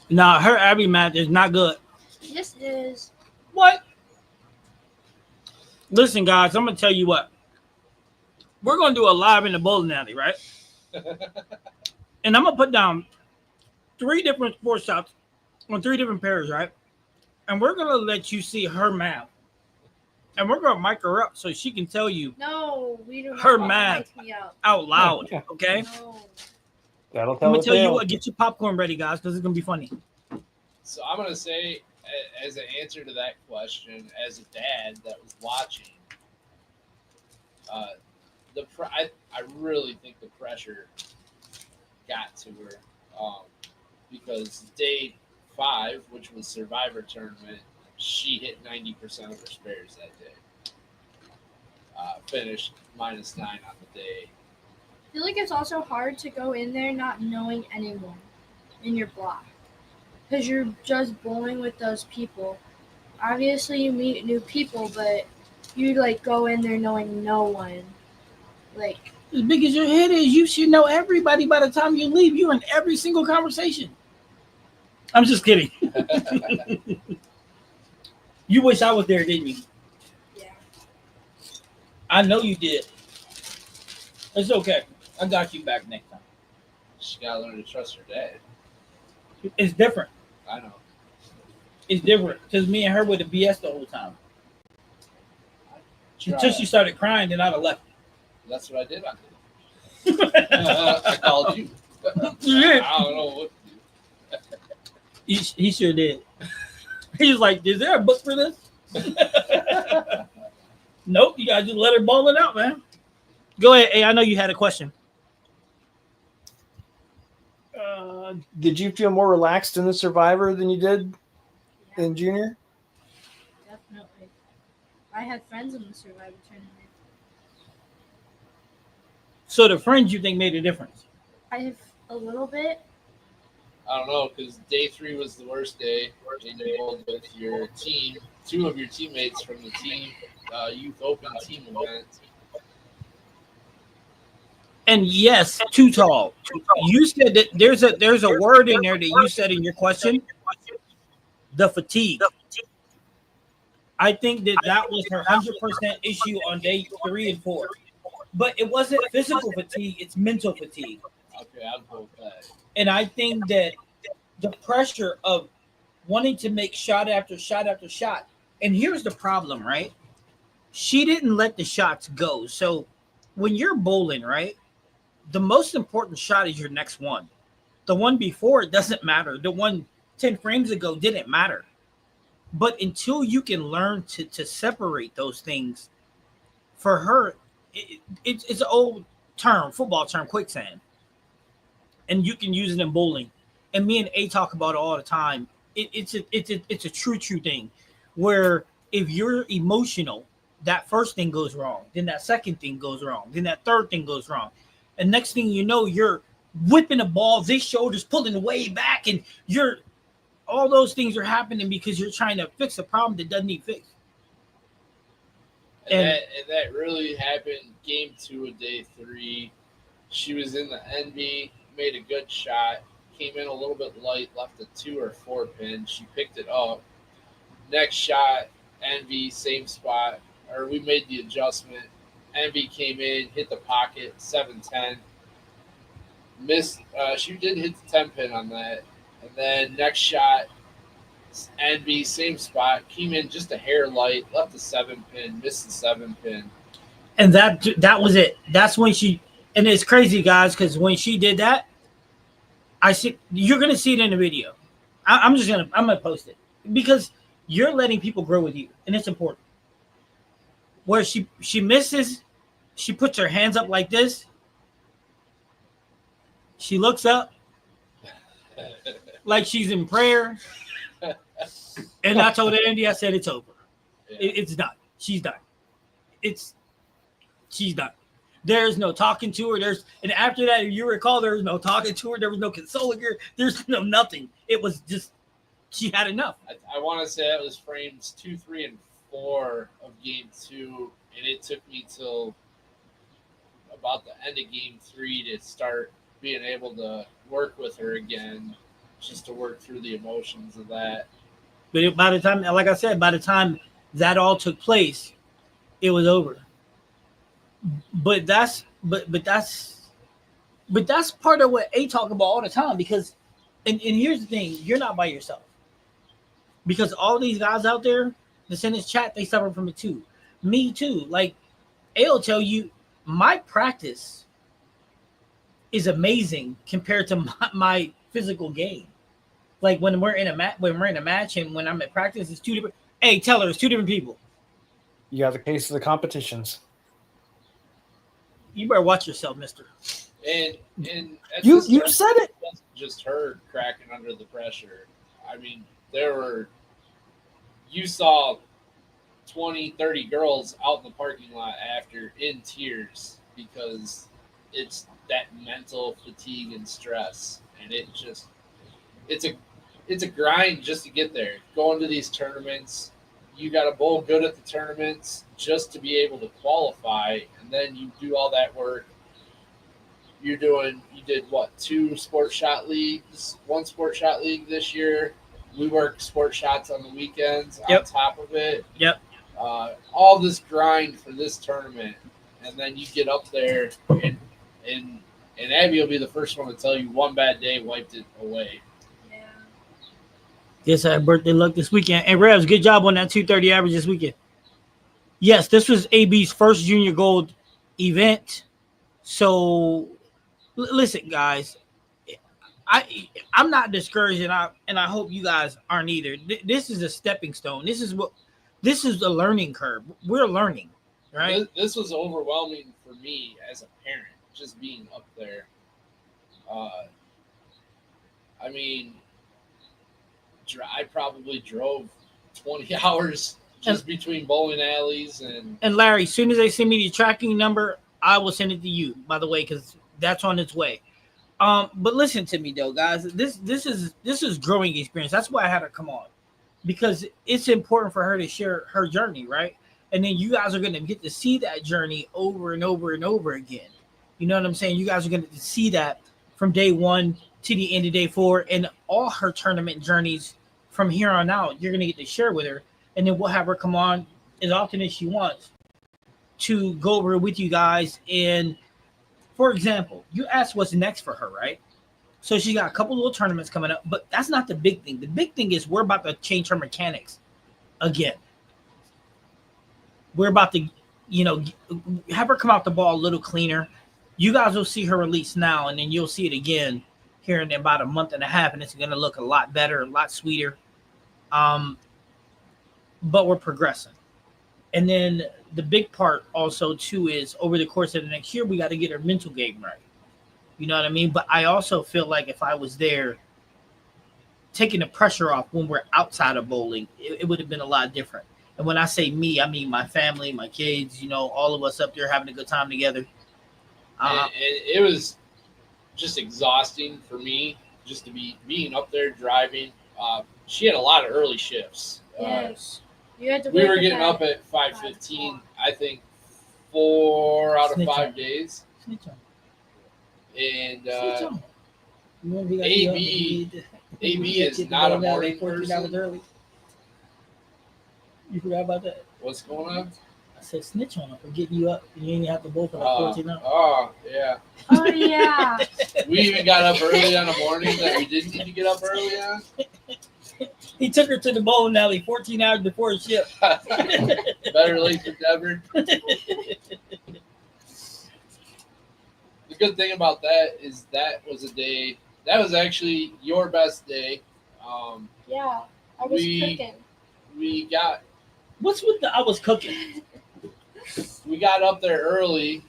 Nah, her Abby math is not good. Yes, it is. What? Listen, guys, I'm gonna tell you what. We're gonna do a live in the bowling alley, right? And I'm gonna put down 3 different sports shots on 3 different pairs, right? And we're gonna let you see her math, and we're gonna mic her up so she can tell you No, we don't. her math Me out. out loud. Okay? No. That'll tell. I'm gonna tell you what. Get your popcorn ready, guys, because it's gonna be funny. So I'm gonna say, as an answer to that question, as a dad that was watching, I really think the pressure got to her, because day 5, which was Survivor tournament, she hit 90% of her spares that day. Finished -9 on the day. I feel like it's also hard to go in there not knowing anyone in your block. Because you're just bowling with those people. Obviously, you meet new people, but you, like, go in there knowing no one. Like, As big as your head is, you should know everybody by the time you leave. You're in every single conversation. I'm just kidding. You wish I was there, didn't you? yeah. I know you did. It's okay. I got you back next time. She gotta learn to trust her dad. It's different. I know. It's different because me and her were the BS the whole time. Until she started crying, then I'd have left. That's what I did. I called you. I don't know what to do. He sure did. He's like, is there a book for this? Nope, you gotta just let her ball it out, man. Go ahead. Hey, I know you had a question. Did you feel more relaxed in the Survivor than you did in Junior? Definitely. I had friends in the Survivor tournament. So the friends you think made a difference? I have a little bit. I don't know, because day 3 was the worst day. And you bowled with your team, 2 of your teammates from the team Youth Open team event. And yes, too tall. You said that there's a word in there that you said in your question, the fatigue. I think that was her 100% issue on day 3 and 4. But it wasn't physical fatigue; it's mental fatigue. Okay, I'll go with that. And I think that the pressure of wanting to make shot after shot after shot. And here's the problem, right? She didn't let the shots go. So when you're bowling, right, the most important shot is your next one. The one before it doesn't matter. The one 10 frames ago didn't matter. But until you can learn to separate those things, for her, it's an old term, football term, quicksand. And you can use it in bowling. And me and A talk about it all the time. It's a true thing, where if you're emotional, that first thing goes wrong, then that second thing goes wrong, then that third thing goes wrong, and next thing you know, you're whipping the ball, this shoulder's pulling way back, and you're all those things are happening because you're trying to fix a problem that doesn't need fixed. And that really happened game 2 of day 3. She was in the NB, made a good shot, came in a little bit light, left a 2 or 4 pin. She picked it up. Next shot, NB, same spot, or we made the adjustment. NB came in, hit the pocket, 7-10. Missed. She did hit the 10 pin on that. And then next shot, NB, same spot, came in just a hair light, left the 7 pin, missed the 7 pin. And that was it. That's when she, and it's crazy, guys, because when she did that, you're gonna see it in the video. I'm gonna post it because you're letting people grow with you, and it's important. Where she misses, she puts her hands up like this. She looks up like she's in prayer. And I told Andy, I said, it's over. Yeah. It's done. She's done. She's done. There's no talking to her. And after that, if you recall, there was no talking to her. There was no consoling her. There's no nothing. It was just, she had enough. I want to say that was frames 2, 3, and 4 of game 2, and it took me till about the end of game 3 to start being able to work with her again, just to work through the emotions of that. But by the time, like I said, by the time that all took place, it was over. But that's part of what A talk about all the time, because and here's the thing, you're not by yourself. Because all these guys out there that's in this chat, they suffer from it too. Me too. Like A will tell you, my practice is amazing compared to my physical game. Like when we're in a match and when I'm at practice, it's two different. Hey, tell her it's two different people. You got the case of the competitions. You better watch yourself, mister. And you said it. It wasn't just her cracking under the pressure. I mean, you saw 20, 30 girls out in the parking lot after in tears because it's that mental fatigue and stress, and it's a grind just to get there. Going to these tournaments, you got to bowl good at the tournaments just to be able to qualify, and then you do all that work. You did what, 2 sport shot leagues, 1 sport shot league this year. We work sport shots on the weekends on top of it. Yep. All this grind for this tournament, and then you get up there, and Abby will be the first one to tell you one bad day wiped it away. Yeah. Yes, I had birthday luck this weekend. And Revs, good job on that 230 average this weekend. Yes, this was AB's first junior gold event. So, listen, guys, I'm not discouraged, and I hope you guys aren't either. This is a stepping stone. This is a learning curve. We're learning, right? This was overwhelming for me as a parent, just being up there. I mean, I probably drove 20 hours just between bowling alleys and Larry, as soon as they send me the tracking number, I will send it to you, by the way, because that's on its way. But listen to me though, guys. This is growing experience. That's why I had her come on, because it's important for her to share her journey, right? And then you guys are going to get to see that journey over and over and over again, You know what I'm saying? You guys are going to see that from day 1 to the end of day 4, and all her tournament journeys from here on out. You're going to get to share with her, and then we'll have her come on as often as she wants to go over with you guys. And for example, you asked what's next for her, right? So she got a couple little tournaments coming up, but that's not the big thing. The big thing is we're about to change her mechanics again. We're about to, have her come out the ball a little cleaner. You guys will see her release now, and then you'll see it again here in about a month and a half, and it's going to look a lot better, a lot sweeter. But we're progressing. And then the big part also, too, is over the course of the next year, we got to get her mental game right. You know what I mean? But I also feel like if I was there taking the pressure off when we're outside of bowling, it would have been a lot different. And when I say me, I mean my family, my kids, all of us up there having a good time together. And it was just exhausting for me just to be being up there driving. She had a lot of early shifts. Yes. You had to We wake were getting at up at 5:15, I think 4 out of Snitch 5 on. days. Snitch on. And Snitch on. AB is not a morning person. Early. You forgot about that? What's going on? I said snitch on her for getting you up, and you ain't have to bowl for like 14 hours. Oh, yeah. Oh, yeah. We even got up early on a morning that we didn't need to get up early on. He took her to the bowling alley 14 hours before his ship. Better late than never. The good thing about that is that was actually your best day. Yeah. I was We- cooking. We got What's with the I was cooking? up there early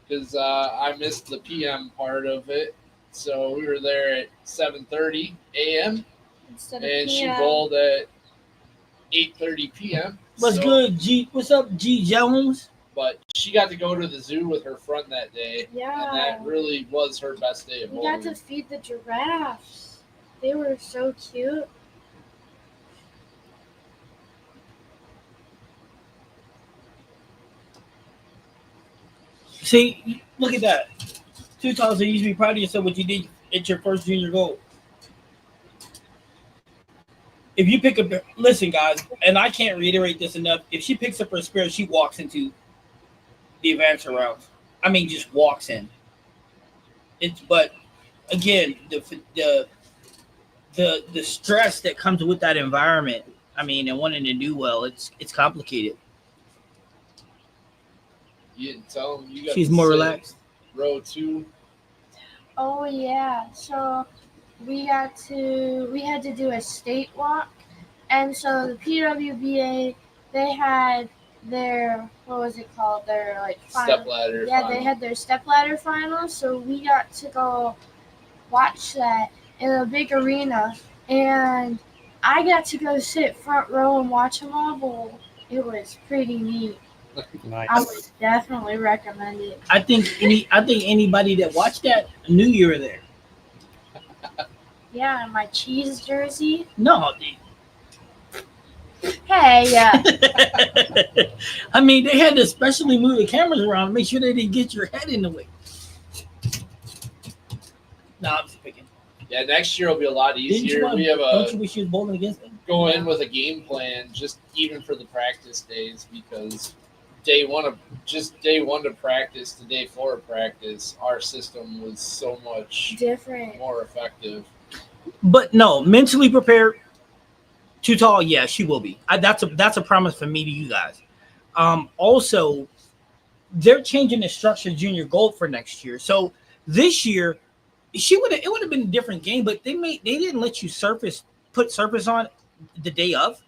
because I missed the PM part of it. So we were there at 7:30 a.m. Instead of and she PM. bowled at 8:30 p.m. What's So- good, G? What's up, G Jones? But she got to go to the zoo with her friend that day, and Yeah. that really was her best day of We got bowling. to feed the giraffes. They were so cute. See, look at that. 2000, you should be proud of yourself what you did at your first junior goal. If you pick up, listen, guys, and I can't reiterate this enough. If she picks up her spirit, she walks into the advanced rounds. I mean, just walks in. But again, the stress that comes with that environment. I mean, and wanting to do well, it's complicated. You didn't tell them you got She's to more sit relaxed. row 2. Oh yeah. So we had to do a state walk, and so the PWBA, they had their, what was it called? Their like Step ladder. Yeah, final. they had their stepladder final, so we got to go watch that in a big arena, and I got to go sit front row and watch them all bowl. It was pretty neat. Nice. I would definitely recommend it. I think anybody that watched that knew you were there. Yeah, and my cheese jersey. No, Hey, I mean, they had to specially move the cameras around to make sure they didn't get your head in the way. No, I'm just picking. Yeah, next year will be a lot Didn't easier. you, We have don't you wish you was bowling against them? go in with a game plan, just even for the practice days, because day one to practice to day 4 of practice, our system was so much different. more effective. But no, mentally prepared. Too tall, yeah, she will be. That's a promise from me to you guys. Also, they're changing the structure of junior gold for next year. So this year, it would have been a different game, but they didn't let you put surface on the day of.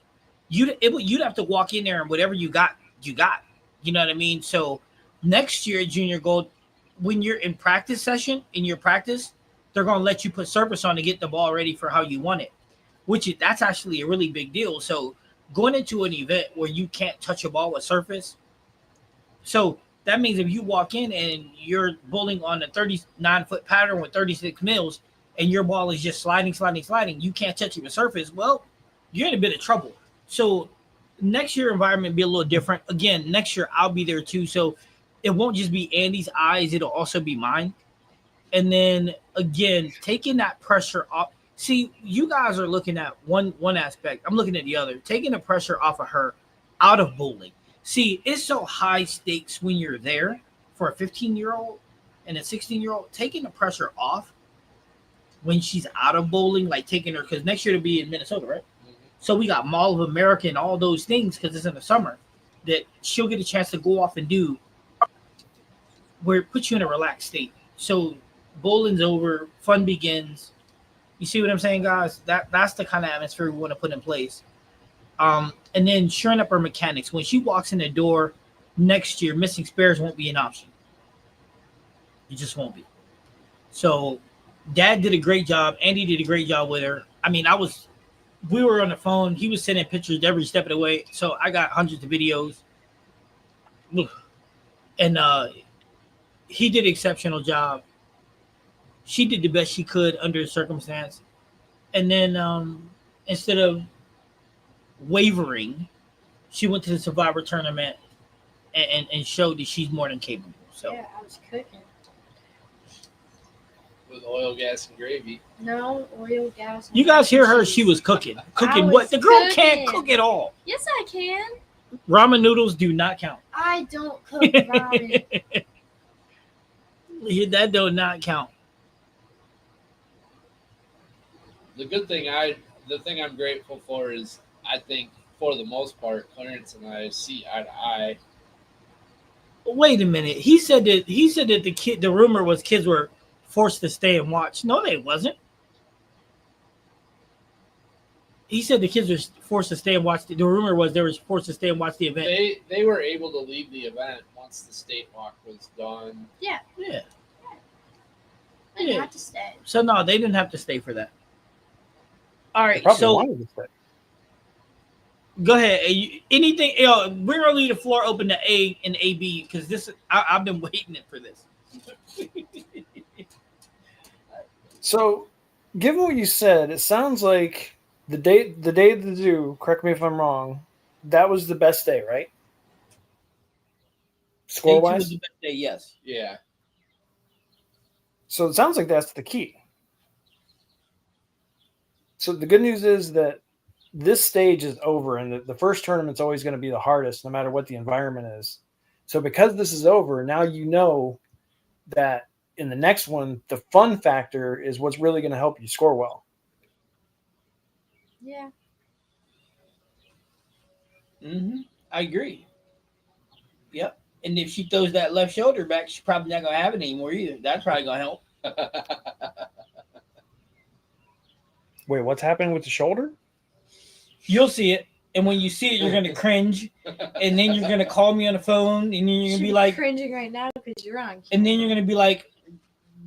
You'd have to walk in there and whatever you got. You know what I mean? So next year at junior gold, when you're in practice session, in your practice, they're going to let you put surface on to get the ball ready for how you want it, that's actually a really big deal. So going into an event where you can't touch a ball with surface, so that means if you walk in and you're bowling on a 39-foot pattern with 36 mils and your ball is just sliding, you can't touch it with surface, well, you're in a bit of trouble. So next year environment be a little different. Again, next year I'll be there too. So it won't just be Andy's eyes, it'll also be mine. And then again, taking that pressure off. See, you guys are looking at one aspect. I'm looking at the other. Taking the pressure off of her out of bowling. See, it's so high stakes when you're there for a 15-year-old and a 16-year-old. Taking the pressure off when she's out of bowling, like taking her, because next year to be in Minnesota, right? Mhm. So we got Mall of America and all those things because it's in the summer that she'll get a chance to go off and do where it puts you in a relaxed state. So bowling's over, fun begins. You see what I'm saying, guys? That's the kind of atmosphere we want to put in place. And then shoring up her mechanics. When she walks in the door next year, missing spares won't be an option. It just won't be. So Dad did a great job. Andy did a great job with her. I mean, we were on the phone. He was sending pictures every step of the way. So I got hundreds of videos. And he did an exceptional job. She did the best she could under the circumstance. And then instead of wavering, she went to the Survivor tournament and showed that she's more than capable. So Yeah, I was cooking. With oil, gas, and gravy. No oil, gas. you guys hear her? She was cooking. Cooking was what? The girl cooking. can't cook at all. Yes, I can. Ramen noodles do not count. I don't cook ramen. That do not count. The thing I'm grateful for is I think for the most part, Clarence and I see eye to eye. Wait a minute. He said that the rumor was kids were forced to stay and watch. No, they wasn't. He said the kids were forced to stay and watch. The rumor was they were forced to stay and watch the event. They were able to leave the event once the state walk was done. Yeah. I didn't have to stay. So no, they didn't have to stay for that. All They right. probably So wanted to stay. go ahead. Anything? We're gonna leave the floor open to A and AB because I've been waiting for this. So, given what you said, it sounds like the day of the zoo. Correct me if I'm wrong. That was the best day, right? Score Day 2 was wise. the best day, yes. Yeah. So it sounds like that's the key. So the good news is that this stage is over, and the first tournament's always going to be the hardest, no matter what the environment is. So because this is over, now you know that in the next one, the fun factor is what's really going to help you score well. Yeah. I agree. Yep. And if she throws that left shoulder back, she's probably not gonna have it anymore either. That's probably gonna help. Wait, what's happening with the shoulder? You'll see it, and when you see it, you're gonna cringe, and then you're gonna call me on the phone, and then you're gonna She's be like, cringing right now because you're on. and then you're gonna be like,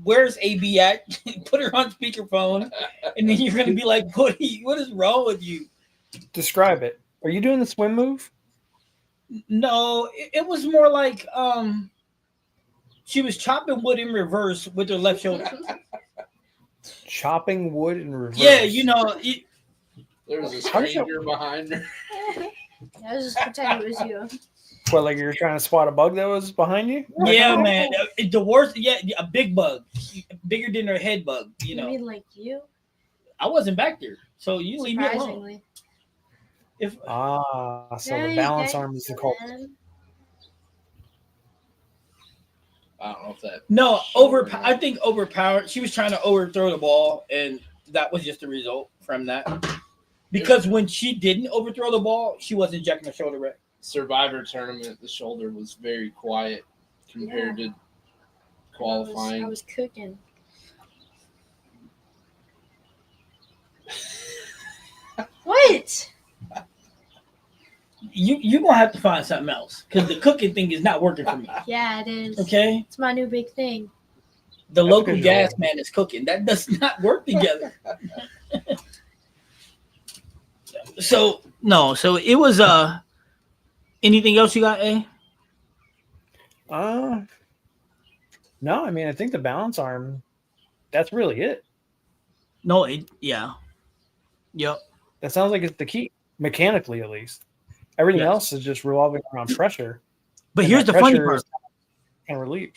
"Where's AB at?" Put her on speakerphone, and then you're gonna be like, "What is wrong with you?" Describe it. Are you doing the swim move? No, it was more like she was chopping wood in reverse with her left shoulder. Chopping wood in reverse. Yeah, you know. There was a stranger behind her. I was just pretending it was you. What, like you're trying to swat a bug that was behind you? Yeah, man. The worst, a big bug, bigger than her head bug. You know, mean like you? I wasn't back there, so you leave me alone. Surprisingly. If So the balance arm is the culprit. I don't know if that. no, I think overpowered. She was trying to overthrow the ball, and that was just the result from that. Because when she didn't overthrow the ball, she wasn't jacking her shoulder back. Survivor tournament, the shoulder was very quiet compared to qualifying. I was cooking. What? You gonna have to find something else because the cooking thing is not working for me. Yeah, it is. Okay, It's my new big thing. the That's local good, gas Joel. man is cooking. That does not work together. So no, so it was anything else you got, A? No, I mean I think the balance arm, that's really it. No, yep. That sounds like it's the key, mechanically at least. Everything Yes. else is just revolving around pressure. But And here's that the funny pressure part. is- kind of relieved.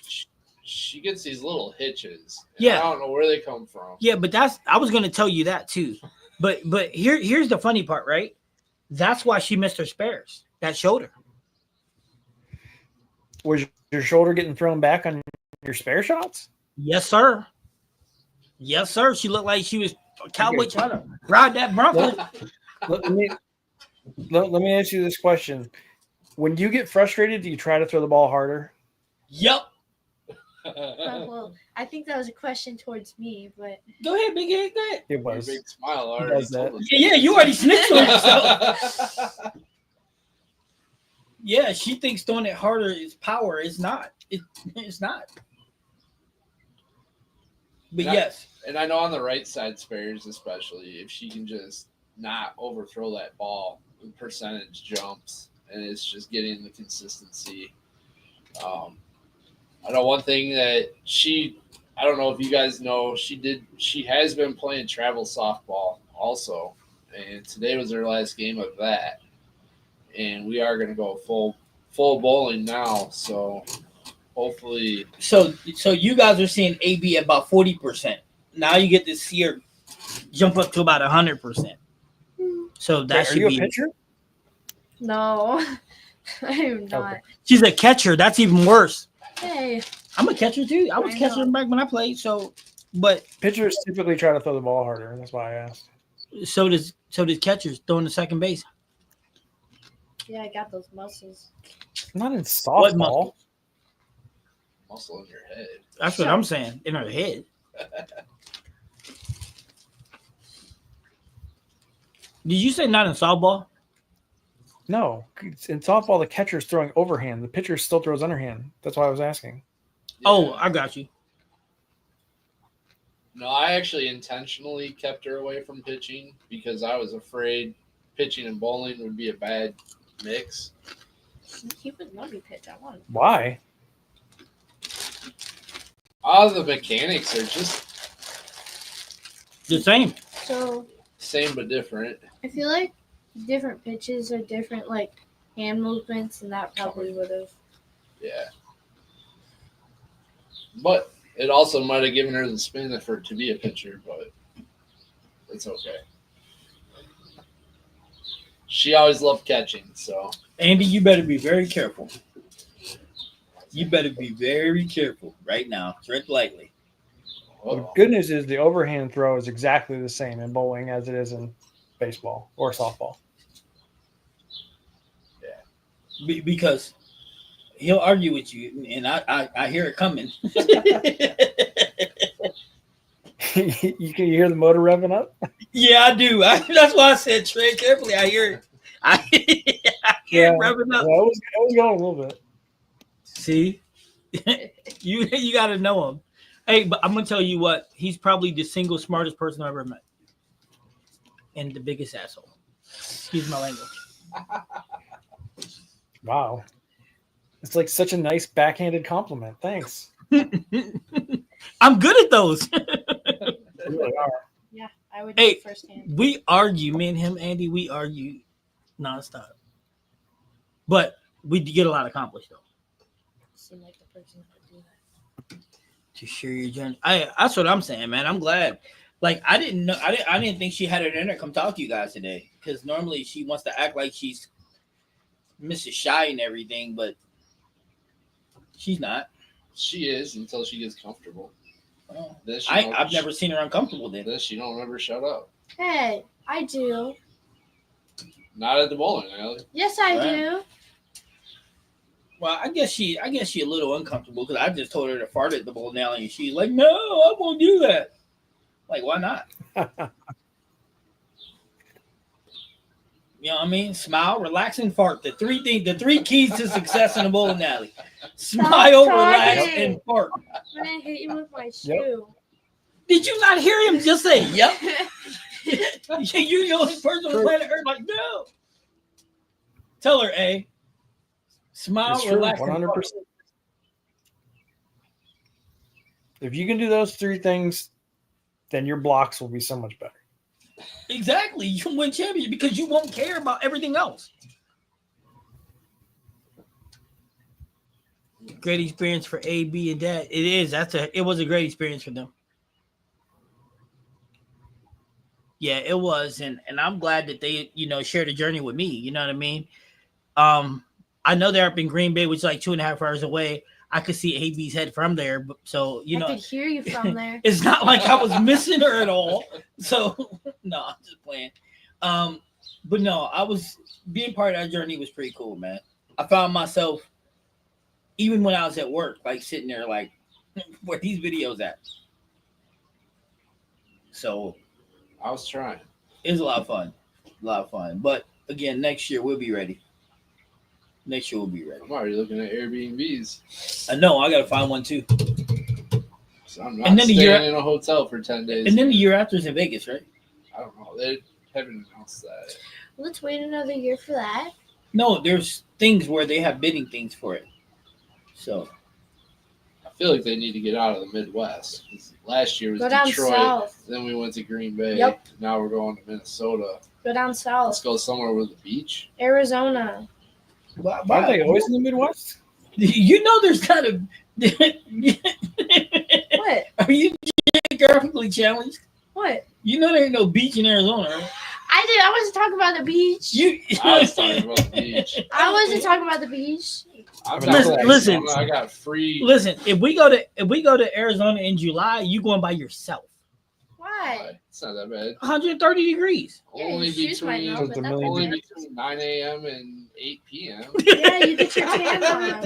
She gets these little hitches. Yeah. I don't know where they come from. Yeah, but I was gonna tell you that too. But here's the funny part, right? That's why she missed her spares. That shoulder. Was your shoulder getting thrown back on your spare shots? Yes, sir. Yes, sir. She looked like she was a cowboy trying to ride that Bronco. Let me ask you this question. When you get frustrated, do you try to throw the ball harder? Yep. Well, I think that was a question towards me, but Go ahead, big head. Go ahead. It Your was. big smile He already does that. told us. Yeah, you already snitched on yourself. Yeah, she thinks throwing it harder is power. It's not. It's not. But Yeah. yes. And I know on the right side spares, especially, if she can just not overthrow that ball, the percentage jumps, and it's just getting the consistency. I know one thing that I don't know if you guys know, she has been playing travel softball also, and today was her last game of that. And we are going to go full bowling now, so hopefully. So you guys are seeing AB at about 40%. Now you get to see her jump up to about 100%. So that Are should you a be. pitcher? no, I am not. Okay. She's a catcher. That's even worse. Hey, I'm a catcher too. I was I catching know. back when I played. So, but Pitchers typically try to throw the ball harder. That's why I asked. so does catchers throwing the second base. yeah, I got those muscles. Not in What softball. Muscle in your head. That's what I'm saying in her head. Did you say not in softball? No. In softball, the catcher's throwing overhand. The pitcher still throws underhand. That's why I was asking. Oh, I got you. No, I actually intentionally kept her away from pitching because I was afraid pitching and bowling would be a bad mix. He would let me pitch. I want. Why? All the mechanics are just The same. So same but different. I feel like different pitches are different, like hand movements, and that probably would have. Yeah. But it also might have given her the spin for it to be a pitcher, but it's okay. She always loved catching, so Andy, you better be very careful. You better be very careful right now. Tread lightly. The good news is the overhand throw is exactly the same in bowling as it is in baseball or softball. Because he'll argue with you, and I hear it coming. You can hear the motor revving up. Yeah, I do. That's why I said tread carefully. I hear it. I hear it revving up. Yeah, I was going a little bit. See, you got to know him. Hey, but I'm gonna tell you what. He's probably the single smartest person I've ever met, and the biggest asshole. Excuse my language. Wow. It's like such a nice backhanded compliment. Thanks. I'm good at those. You really are. Yeah, I would Hey, do firsthand. We argue, me and him, Andy. We argue nonstop, but we get a lot accomplished though. Seem like the person that would do that. To share your journey. That's what I'm saying, man. I'm glad. Like I didn't know. I didn't think she had it in her come talk to you guys today, because normally she wants to act like she's Mrs. Shy and everything, but she's not. she is until she gets comfortable. Well, Then she I've never seen her uncomfortable then. Then she don't ever shut up. Hey, I do. Not at the bowling alley. Yes, I Right. do. Well, I guess she a little uncomfortable because I just told her to fart at the bowling alley, and she's like, "No, I won't do that." Like, why not? You know what I mean? Smile, relax, and fart. The three keys to success in a bowling alley. Smile, relax, talking. and fart. I'm gonna hit you with my shoe. Did you not hear him just say, "Yep"? You're the only person on planet Earth like, no. Tell her, A. Smile, It's true, relax, and 100%. fart. If you can do those three things, then your blocks will be so much better. Exactly. You can win championship because you won't care about everything else. Great experience for A, B, and Dad. It is. It was a great experience for them. Yeah, it was, and I'm glad that they, shared a journey with me. You know what I mean? I know they're up in Green Bay, which is like 2.5 hours away. I could see AB's head from there, so I could hear you from there. it's not like I was missing her at all. So no, I'm just playing. But no, I was being part of that journey was pretty cool, man. I found myself even when I was at work, like sitting there, like, where these videos at? So I was trying. it was a lot of fun. But again, next year we'll be ready. Next year we'll be ready. I'm already looking at Airbnbs. I know I gotta find one too. So I'm not staying in a hotel for 10 days. And then the year after is in Vegas, right? I don't know. They haven't announced that. Let's wait another year for that. No, there's things where they have bidding things for it. So I feel like they need to get out of the Midwest. Last year was Go down Detroit. south. Then we went to Green Bay. Yep. Now we're going to Minnesota. Go down Let's south. go somewhere with a beach. Arizona. Aren't they always in the Midwest? you know there's kind of What? Are you geographically challenged? What? You know there ain't no beach in Arizona, right? I wasn't talking about the beach. I was talking about the beach. I wasn't talking about the beach. I'm Listen. I got free. Listen, if we go to Arizona in July, you going by yourself. Why? It's not that bad. 130 degrees. Yeah, Only your shoes might between melt, but that's only okay. between 9 a.m. and 8 p.m. Yeah, you get your tan on.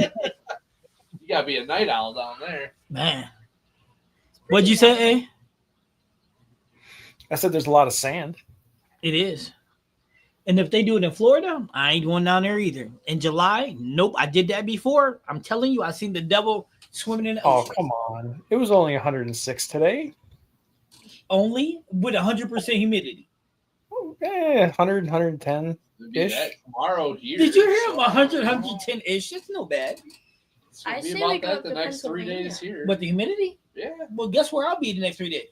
You gotta be a night owl down there. Man. What'd you say, A? I said there's a lot of sand. It is. And if they do it in Florida, I ain't going down there either. In July, nope. I did that before. I'm telling you, I seen the devil swimming in the Oh, ocean. come on. It was only 106 today. Only with 100% humidity. 100, 110. It'll be Ish. that tomorrow here. Did you hear him? so- 100, 110-ish. That's no bad. It's gonna I be say about we go that up the to next 3 Pennsylvania. days here. But the humidity? Yeah, Well, guess where I'll be the next 3 days?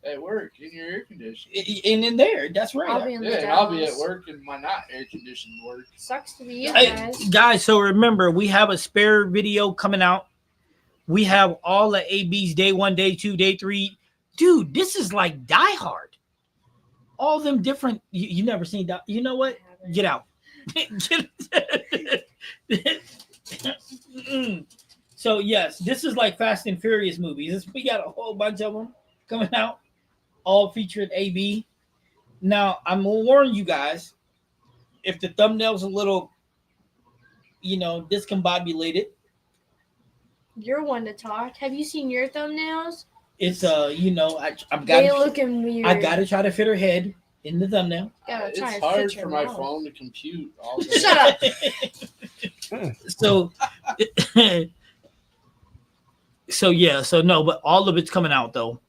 at work in your air conditioning. And in there. That's I'll right. be in Yeah, the and I'll be at Dallas. work in my not air conditioned work. Sucks to be you Hey, guys. guys, so remember, we have a spare video coming out. We have all the ABs day 1, day 2, day 3. Dude, this is like Die Hard. All them different. You never seen Die. You know what? Get out. So yes, this is like Fast and Furious movies. We got a whole bunch of them coming out, all featuring AB. Now I'm gonna warn you guys, if the thumbnail's a little, discombobulated, You're one to talk. Have you seen your thumbnails? it's I've They got looking weird. I gotta try to fit her head in the thumbnail. Gotta try It's to hard fit your for my mouth. phone to compute all day. Shut up. So so no, but all of it's coming out though.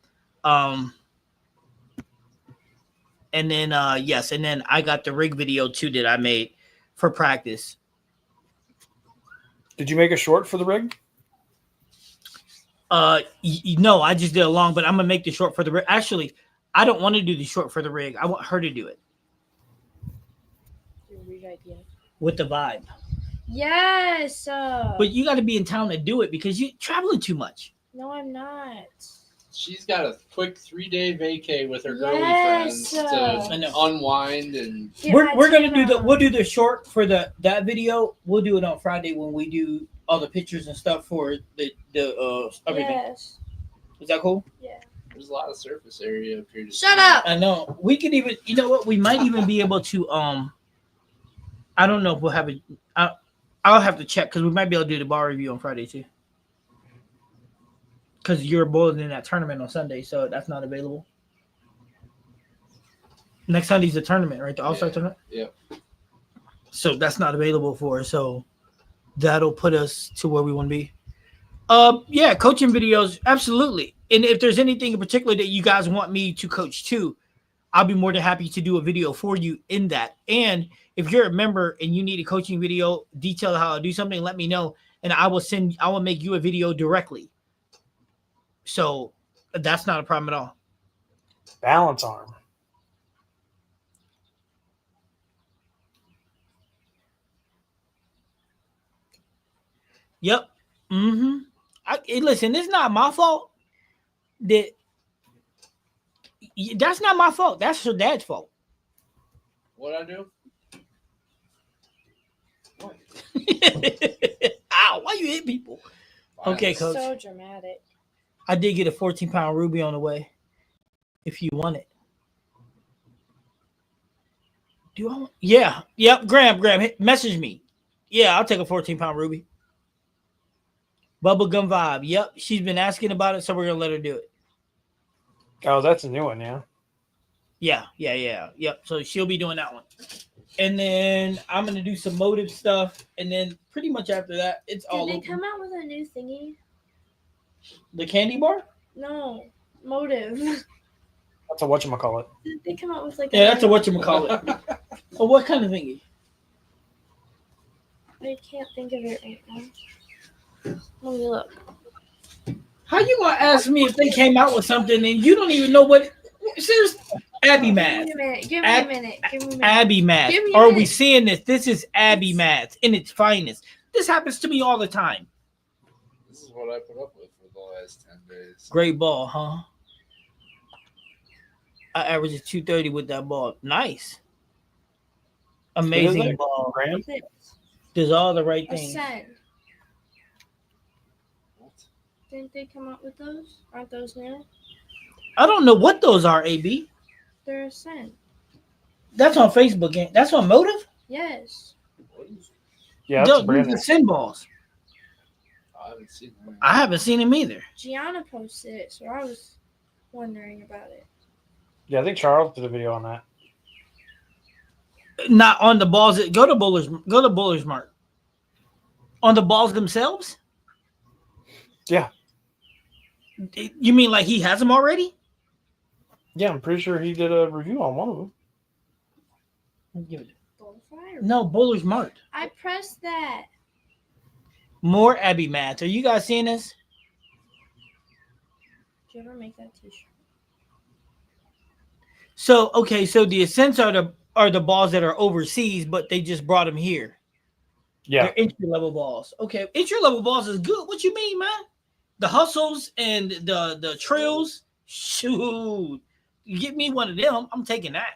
And then and then I got the rig video too that I made for practice. Did you make a short for the rig? No, I just did a long, but I'm gonna make the short for the rig. Actually, I don't want to do the short for the rig. I want her to do it Weird idea. with the vibe. Yes. But you got to be in town to do it because you're traveling too much. No, I'm not. She's got a quick 3-day vacay with her girly Yes. friends I to know. unwind and Get We're my gonna tan do on. we'll do the short for that video. We'll do it on Friday when we do all the pictures and stuff for the everything. Yes. Is that cool? there's a lot of surface area up here. To Shut see. up. I know. We could even, you know what? We might even be able to. I don't know if we'll have a. I'll have to check because we might be able to do the bar review on Friday too. Because you're bowling in that tournament on Sunday, so that's not available. Next Sunday's the tournament, right? The All-Star tournament? Yep. So that's not available for us. So that'll put us to where we want to be. Yeah, coaching videos, absolutely. And if there's anything in particular that you guys want me to coach too, I'll be more than happy to do a video for you in that. And if you're a member and you need a coaching video, detail how to do something, let me know. And I will make you a video directly. So that's not a problem at all. Balance arm. Yep. Mm-hmm. Listen, it's not my fault. That's not my fault. That's her dad's fault. What I do? What? Ow! Why you hit people? Okay, coach. So dramatic. I did get a 14-pound ruby on the way. If you want it. Do I want? Yeah. Yep. Graham, message me. Yeah, I'll take a 14-pound ruby. Bubblegum vibe. Yep. She's been asking about it, so we're gonna let her do it. Oh, that's a new one, yeah. Yeah. Yep. So she'll be doing that one. And then I'm gonna do some motive stuff, and then pretty much after that, it's all Did they open. come out with a new thingy? The candy bar? No, motive. That's a whatchamacallit. Did they come out with like? Yeah, that's a whatchamacallit. Oh, what kind of thingy? I can't think of it right now. Let me look. How you gonna ask me if they came out with something and you don't even know what? Seriously, Abby Math. Give me a minute. Abby Math. Give me a Are we minute. seeing this? This is Abby Math in its finest. This happens to me all the time. This is what I put up with for the last 10 days. Great ball, huh? I averaged 230 with that ball. Nice. Amazing ball. Graham? Does all the right A things. cent. What? Didn't they come out with those? Aren't those new? I don't know what those are, AB. They're a cent. That's on Facebook. That's on Motive? Yes. What is it? Yeah, that's a These brand are new. sin balls. I haven't seen that. I haven't seen them either. Gianna posted it, so I was wondering about it. Yeah, I think Charles did a video on that. Not on the balls. Go to Buller's Mart. On the balls themselves? Yeah. You mean like he has them already? Yeah, I'm pretty sure he did a review on one of them. Give it. Butterfly? No, Buller's Mart. I pressed that. More Abby Matt. Are you guys seeing this? Did you ever make that t-shirt? So the Ascents are the balls that are overseas, but they just brought them here. Yeah. They're entry level balls. Okay, entry level balls is good. What you mean, man? The hustles and the trails. Shoot, you get me one of them, I'm taking that.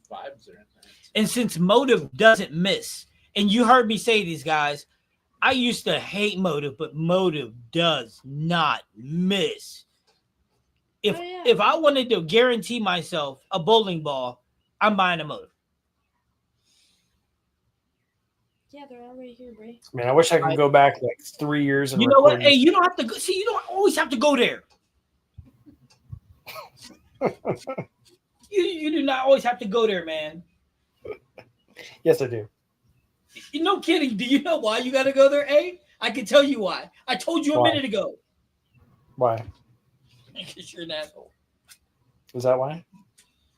Vibes are in there. And since Motive doesn't miss, and you heard me say these guys, I used to hate Motive, but Motive does not miss. If I wanted to guarantee myself a bowling ball, I'm buying a Motive. Yeah, they're already here, Bray. I mean, I wish I could go back like 3 years and You know what? record Hey, you don't have to go. See, you don't always have to go there. You do not always have to go there, man. Yes, I do. No kidding. Do you know why you got to go there, A? I can tell you why. I told you a Why? minute ago. Why? Because you're an asshole. Is that why?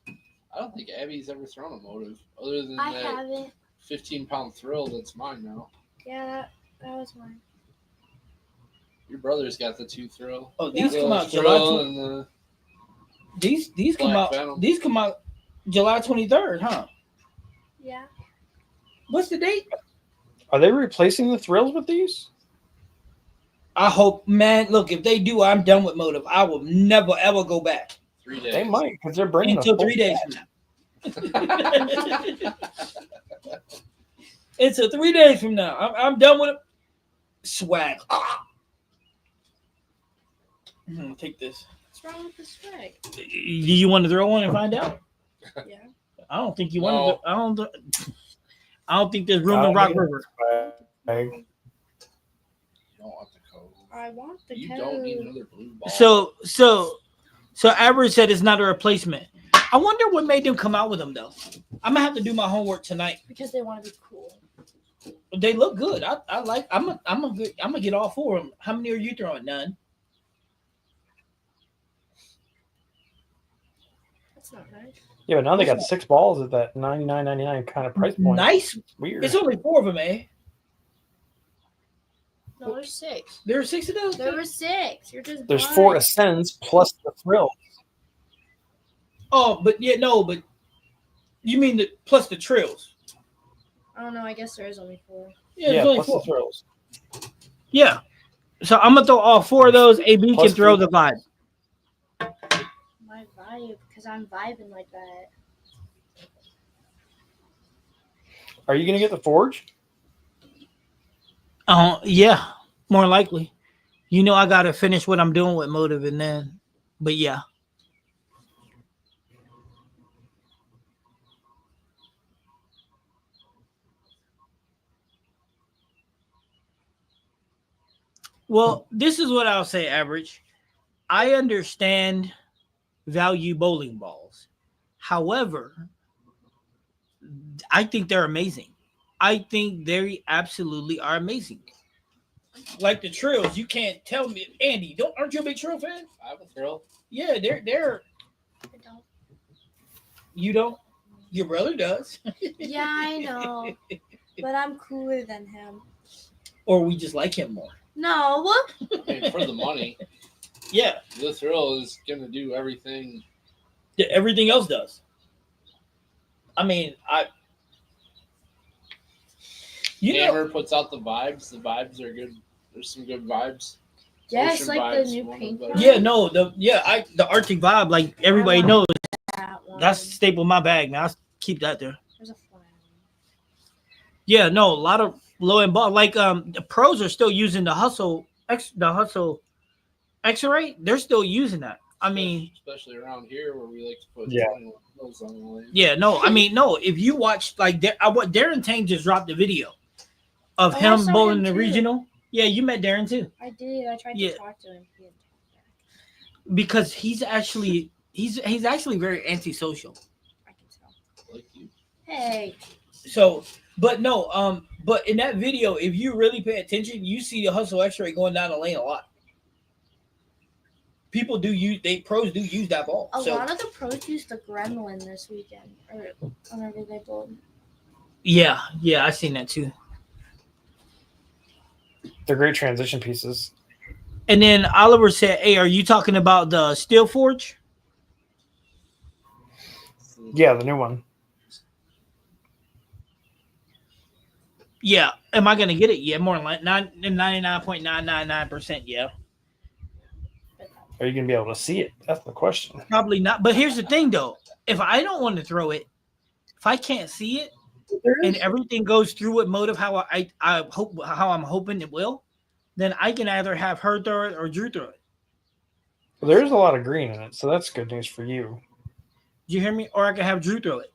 I don't think Abby's ever thrown a motive other than I that haven't. 15-pound thrill that's mine now. Yeah, that was mine. Your brother's got the 2 thrill. Oh, these The come out thrill July 20, and the these come Black out Phantom. these come out July 23rd, huh? Yeah. What's the date? Are they replacing the thrills with these? I hope, man. Look, if they do, I'm done with Motive. I will never ever go back 3 days. They might, because they're bringing until a full 3 days set. from now. Until 3 days from now, I'm done with it. Swag. Take this. What's wrong with the swag? Do you want to throw one and find out? Yeah. I don't think you No. want to. I don't think there's room in Rock River. Like, You don't want the code. I want the You code. don't need another blue ball. So Average said it's not a replacement. I wonder what made them come out with them though. I'm gonna have to do my homework tonight. Because they want to be cool. They look good. I like. I'm gonna get all 4 of them. How many are you throwing? None. That's not nice. yeah, but now they got 6 balls at that $99.99 kind of price point. Nice. Weird. It's only 4 of them, eh? No, there's 6. There are 6 of those. There were 6. You're just There's blind. 4 Ascends plus the thrill. Oh, but you mean the plus the trills? I don't know. I guess there is only 4. Yeah, Yeah, there's only plus 4. the thrills. Yeah. So I'm gonna throw all 4 of those. AB Plus can throw three. the vibe. My vibe, because I'm vibing like that. Are you gonna get the Forge? Yeah, more likely. You know, I gotta finish what I'm doing with Motive, and then, but yeah. Well, this is what I'll say, average. I understand value bowling balls. However, I think they're amazing. I think they absolutely are amazing. Like the trills, you can't tell me, Andy. Don't aren't you a big trill fan? I have a thrill. Yeah, they're. I don't. You don't. Your brother does. Yeah, I know. But I'm cooler than him. Or we just like him more. No. I mean, for the money, Yeah, the thrill is gonna do everything. everything else does. I mean, you know, Hammer puts out the vibes. The vibes are good. There's some good vibes. Yes, Ocean like vibes, the new one of pink the- one. yeah, no, the Arctic vibe, like everybody knows, That one. that's staple in my bag, man. I keep that there. There's a fly. Yeah, no, a lot of low end ball. Like the pros are still using the hustle X-ray. They're still using that. I mean, especially around here where we like to put Yeah. 21 pills on the lane. yeah, no, I mean, no. If you watch like what Darren Tang just dropped the video of Oh, I him saw bowling him the too. regional. Yeah, you met Darren too, I did. I tried Yeah. to talk to him. He didn't talk back. because he's actually very antisocial. I can tell. Like you. Hey. So, but no, but in that video, if you really pay attention, you see the hustle X-ray going down the lane a lot. People do use pros do use that ball. A So lot of the pros used the gremlin this weekend, or whenever they bowled. yeah, I seen that too. They're great transition pieces. And then Oliver said, "Hey, are you talking about the Steel Forge?" Yeah, the new one. Yeah. Am I gonna get it? Yeah, more like 99.999%. Yeah, Are you gonna be able to see it? That's the question. probably not. But here's the thing, though: if I don't want to throw it, if I can't see it, and everything goes through with Motive how I hope how I'm hoping it will, then I can either have her throw it or Drew throw it. Well, there's a lot of green in it, so that's good news for you. Do you hear me? Or I can have Drew throw it.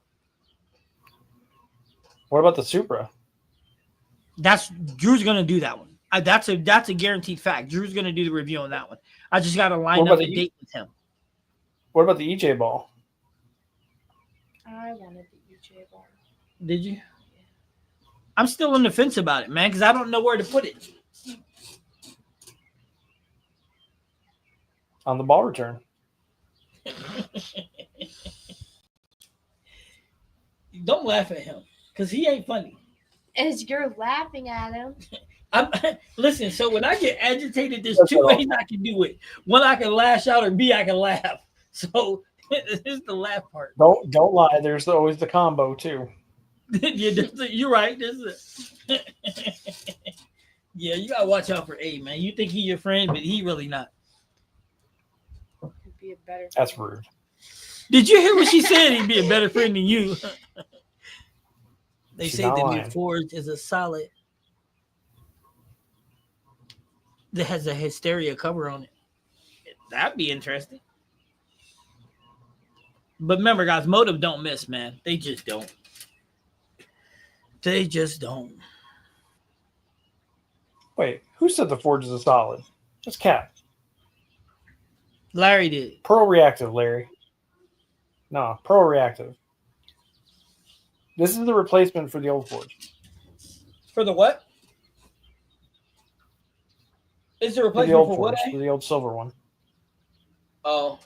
What about the Supra? That's Drew's gonna do that one. That's a guaranteed fact. Drew's gonna do the review on that one. I just gotta line What up about a the date with him. What about the EJ ball? I wanted the EJ bar. Did you? I'm still on the fence about it, man, because I don't know where to put it. On the ball return. Don't laugh at him, because he ain't funny. As you're laughing at him. Listen, so when I get agitated, there's 2 ways I can do it. One, I can lash out, or B, I can laugh. So this is the laugh part. Don't lie. There's always the combo too. You're right. Yeah, you gotta watch out for A, man. You think he your friend, but he really not. Could be a better. That's rude. Did you hear what she said? He'd be a better friend than you. They She's say not the new lying. Forge is a solid that has a hysteria cover on it. That'd be interesting. But remember, guys, Motive don't miss, man. They just don't. They just don't. Wait, who said the Forge is a solid? That's Cap. Larry did. Pearl reactive, Larry. No, Pearl reactive. This is the replacement for the old Forge. For the what? Is the For the replacement old for Forge, what? for the old silver one. Oh,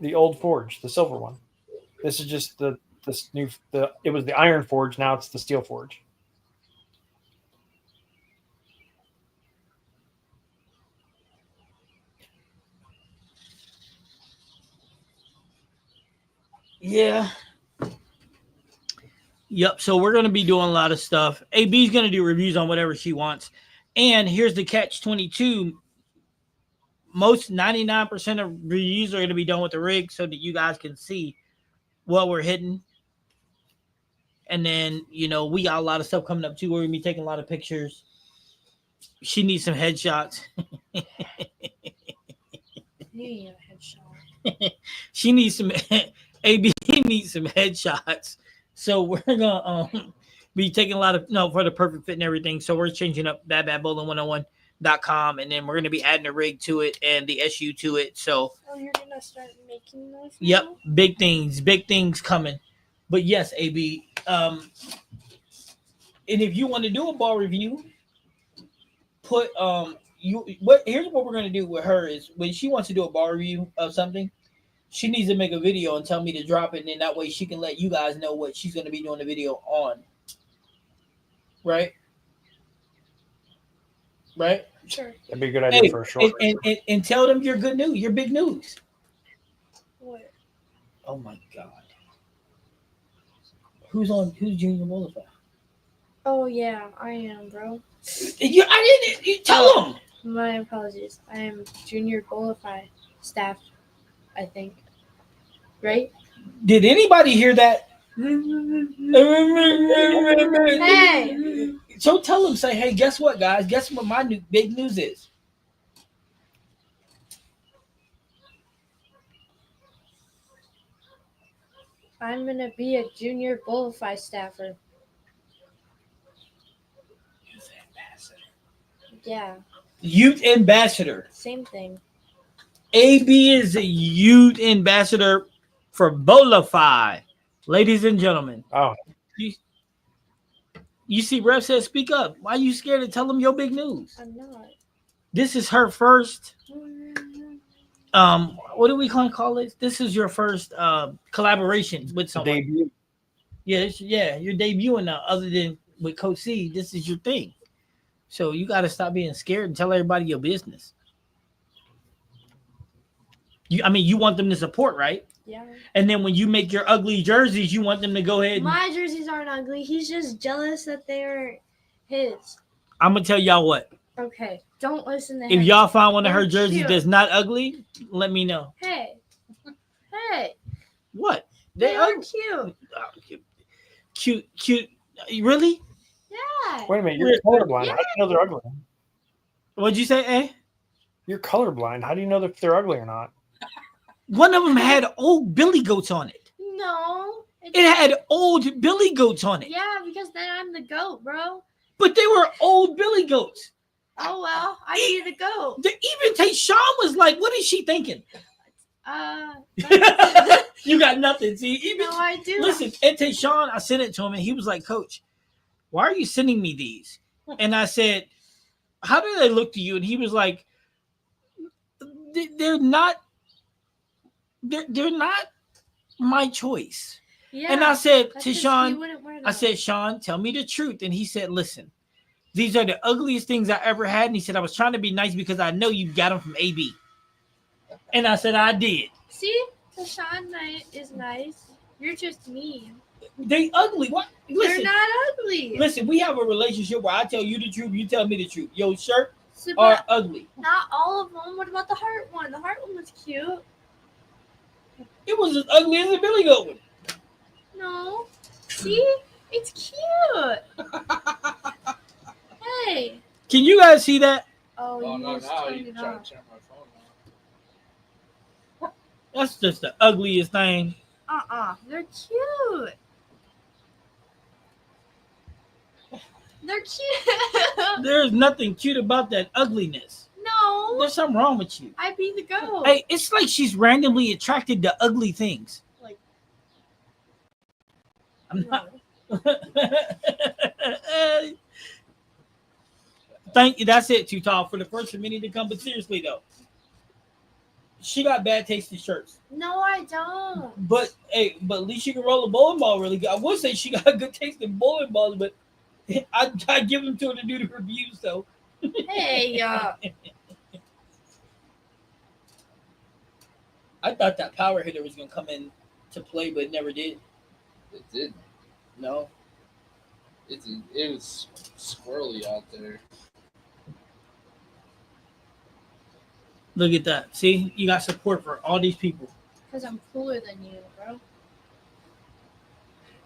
The old Forge, the silver one. This is just it was the Iron Forge, now it's the Steel Forge. yeah. Yep. So we're going to be doing a lot of stuff. AB's going to do reviews on whatever she wants. And here's the catch 22. Most 99% of reviews are going to be done with the rig so that you guys can see what we're hitting. And then, we got a lot of stuff coming up too. We're going to be taking a lot of pictures. She needs some headshots. Need a headshot. She needs some AB needs some headshots. So we're gonna be taking a lot of for the perfect fit and everything. So we're changing up badbowling101.com, and then we're gonna be adding a rig to it and the SU to it. So you're gonna start making those now? Yep, big things coming. But yes, AB. And if you want to do a ball review, put here's what we're gonna do with her is when she wants to do a ball review of something, she needs to make a video and tell me to drop it, and then that way she can let you guys know what she's going to be doing the video on. Right? Sure. That'd be a good idea for a short. And tell them your good news, your big news. What? Oh my God. Who's Junior Boulevard? Oh yeah, I am, bro. You tell them. My apologies. I am Junior Bolify staff, I think. Right? Did anybody hear that? Hey! So tell them, say, hey, guess what, guys? Guess what my big news is? I'm gonna be a Junior Bolify staffer. Yeah, Youth ambassador. same thing. AB is a youth ambassador for Bolify. Ladies and gentlemen. Oh. You see Ref says speak up. Why are you scared to tell them your big news? I'm not. This is her first what do we call it? This is your first collaboration with someone. Debut. Yeah, you're debuting now. Other than with Coach C, this is your thing. So you got to stop being scared and tell everybody your business. You want them to support, right? Yeah. And then when you make your ugly jerseys, you want them to go ahead. My jerseys aren't ugly. He's just jealous that they're his. I'm gonna tell y'all what. Okay, don't listen to him. If y'all find one of her They're jerseys cute. that's not ugly, let me know. Hey. What? They are ugly. cute. Cute. Really? Yeah. Wait a minute, you're colorblind. How do you know they're ugly? What'd you say, eh? You're colorblind. How do you know if they're ugly or not? One of them had old billy goats on it. No. It had old billy goats on it. Yeah, because then I'm the goat, bro. But they were old billy goats. Oh, well, I be the goat. Even Tayshawn was like, what is she thinking? That's- You got nothing. See, even no, I do. listen, and Tayshawn, I sent it to him, and he was like, Coach, why are you sending me these? And I said, how do they look to you? And he was like, they're not my choice. Yeah, And I said that's to 'cause Sean, you wouldn't wear I them. said, Sean, tell me the truth. And he said, listen, these are the ugliest things I ever had. And he said, I was trying to be nice because I know you got them from AB. And I said, I did. See, Tashawn is nice. You're just mean. They ugly. What? Listen, They're not ugly. listen, we have a relationship where I tell you the truth, you tell me the truth. Your shirt So, are but ugly. not all of them. What about the heart one? The heart one was cute. It was as ugly as a Billy Goat one. No. See? It's cute. Hey. Can you guys see that? Oh, Oh, you no, just now turned you it try off. to turn my phone on. That's just the ugliest thing. They're cute. They're cute. There's nothing cute about that ugliness. No. There's something wrong with you. I be the goat. Hey, it's like she's randomly attracted to ugly things. Like, I'm not. Thank you. That's it, too tall for the first minute to come. But seriously, though, she got bad taste in shirts. No, I don't. But hey, but at least she can roll a bowling ball really good. I would say she got good taste in bowling balls, but I give them to her to do the reviews though. Hey, I thought that power hitter was gonna come in to play, but it never did. It did. No. It was squirrely out there. Look at that. See, you got support for all these people. Because I'm cooler than you, bro.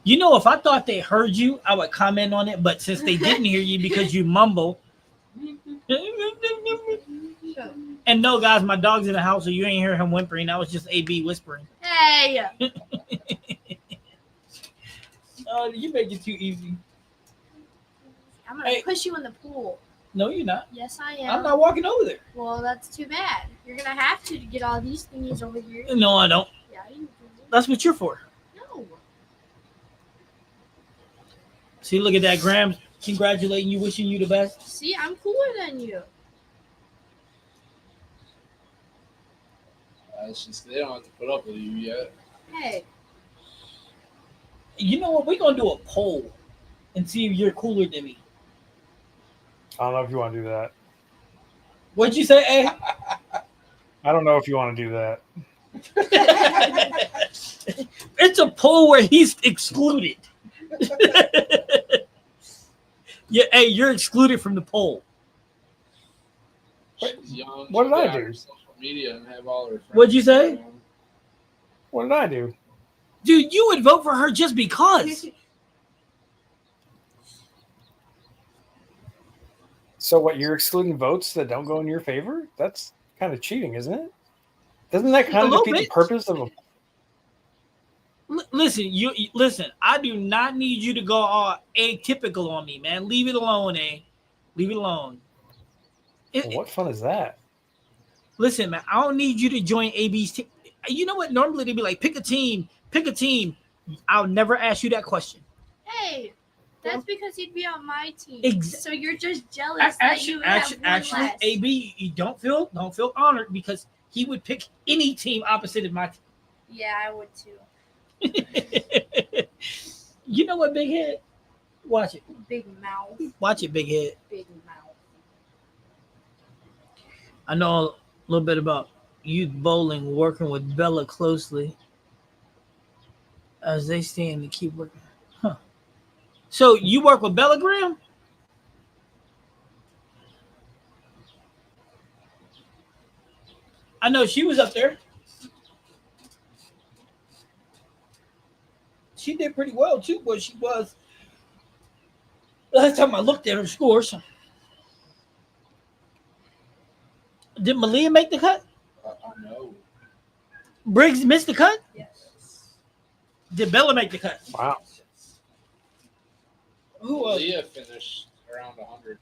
You know, if I thought they heard you, I would comment on it. But since they didn't hear you because you mumble. So, And no, guys, my dog's in the house, so you ain't hear him whimpering. That was just AB whispering. hey! Oh, you make it too easy. I'm going to push you in the pool. No, you're not. Yes, I am. I'm not walking over there. Well, that's too bad. You're going to have to get all these thingies over here. No, I don't. Yeah, you do. That's what you're for. No. See, look at that. Graham congratulating you, wishing you the best. See, I'm cooler than you. It's just they don't have to put up with you yet. Hey. You know what? We're going to do a poll and see if you're cooler than me. I don't know if you want to do that. What'd you say, A? I don't know if you want to do that. It's a poll where he's excluded. Yeah, hey, you're excluded from the poll. She's young. What did She'll I get on do? her social media and have all her friends. What'd you say? What did I do? Dude, you would vote for her just because. So what? You're excluding votes that don't go in your favor? That's kind of cheating, isn't it? Doesn't that kind of little defeat the bit. purpose of a? Listen, listen. I do not need you to go all atypical on me, man. Leave it alone, A. Leave it alone. What fun is that? Listen, man. I don't need you to join AB's team. You know what? Normally they'd be like, pick a team, pick a team. I'll never ask you that question. Hey. That's because he'd be on my team. So you're just jealous that Actually, you have one less. AB, you don't feel honored because he would pick any team opposite of my team. Yeah, I would too. You know what, big head? Watch it. Big mouth. Watch it, big head. Big mouth. I know a little bit about youth bowling, working with Bella closely as they stand to keep working. Huh. So you work with Bella Graham? I know she was up there. She did pretty well too, but she was. Last time I looked at her scores. Did Malia make the cut? No. Briggs missed the cut? Yes. Did Bella make the cut? Wow. Who else? Leah finished around 100.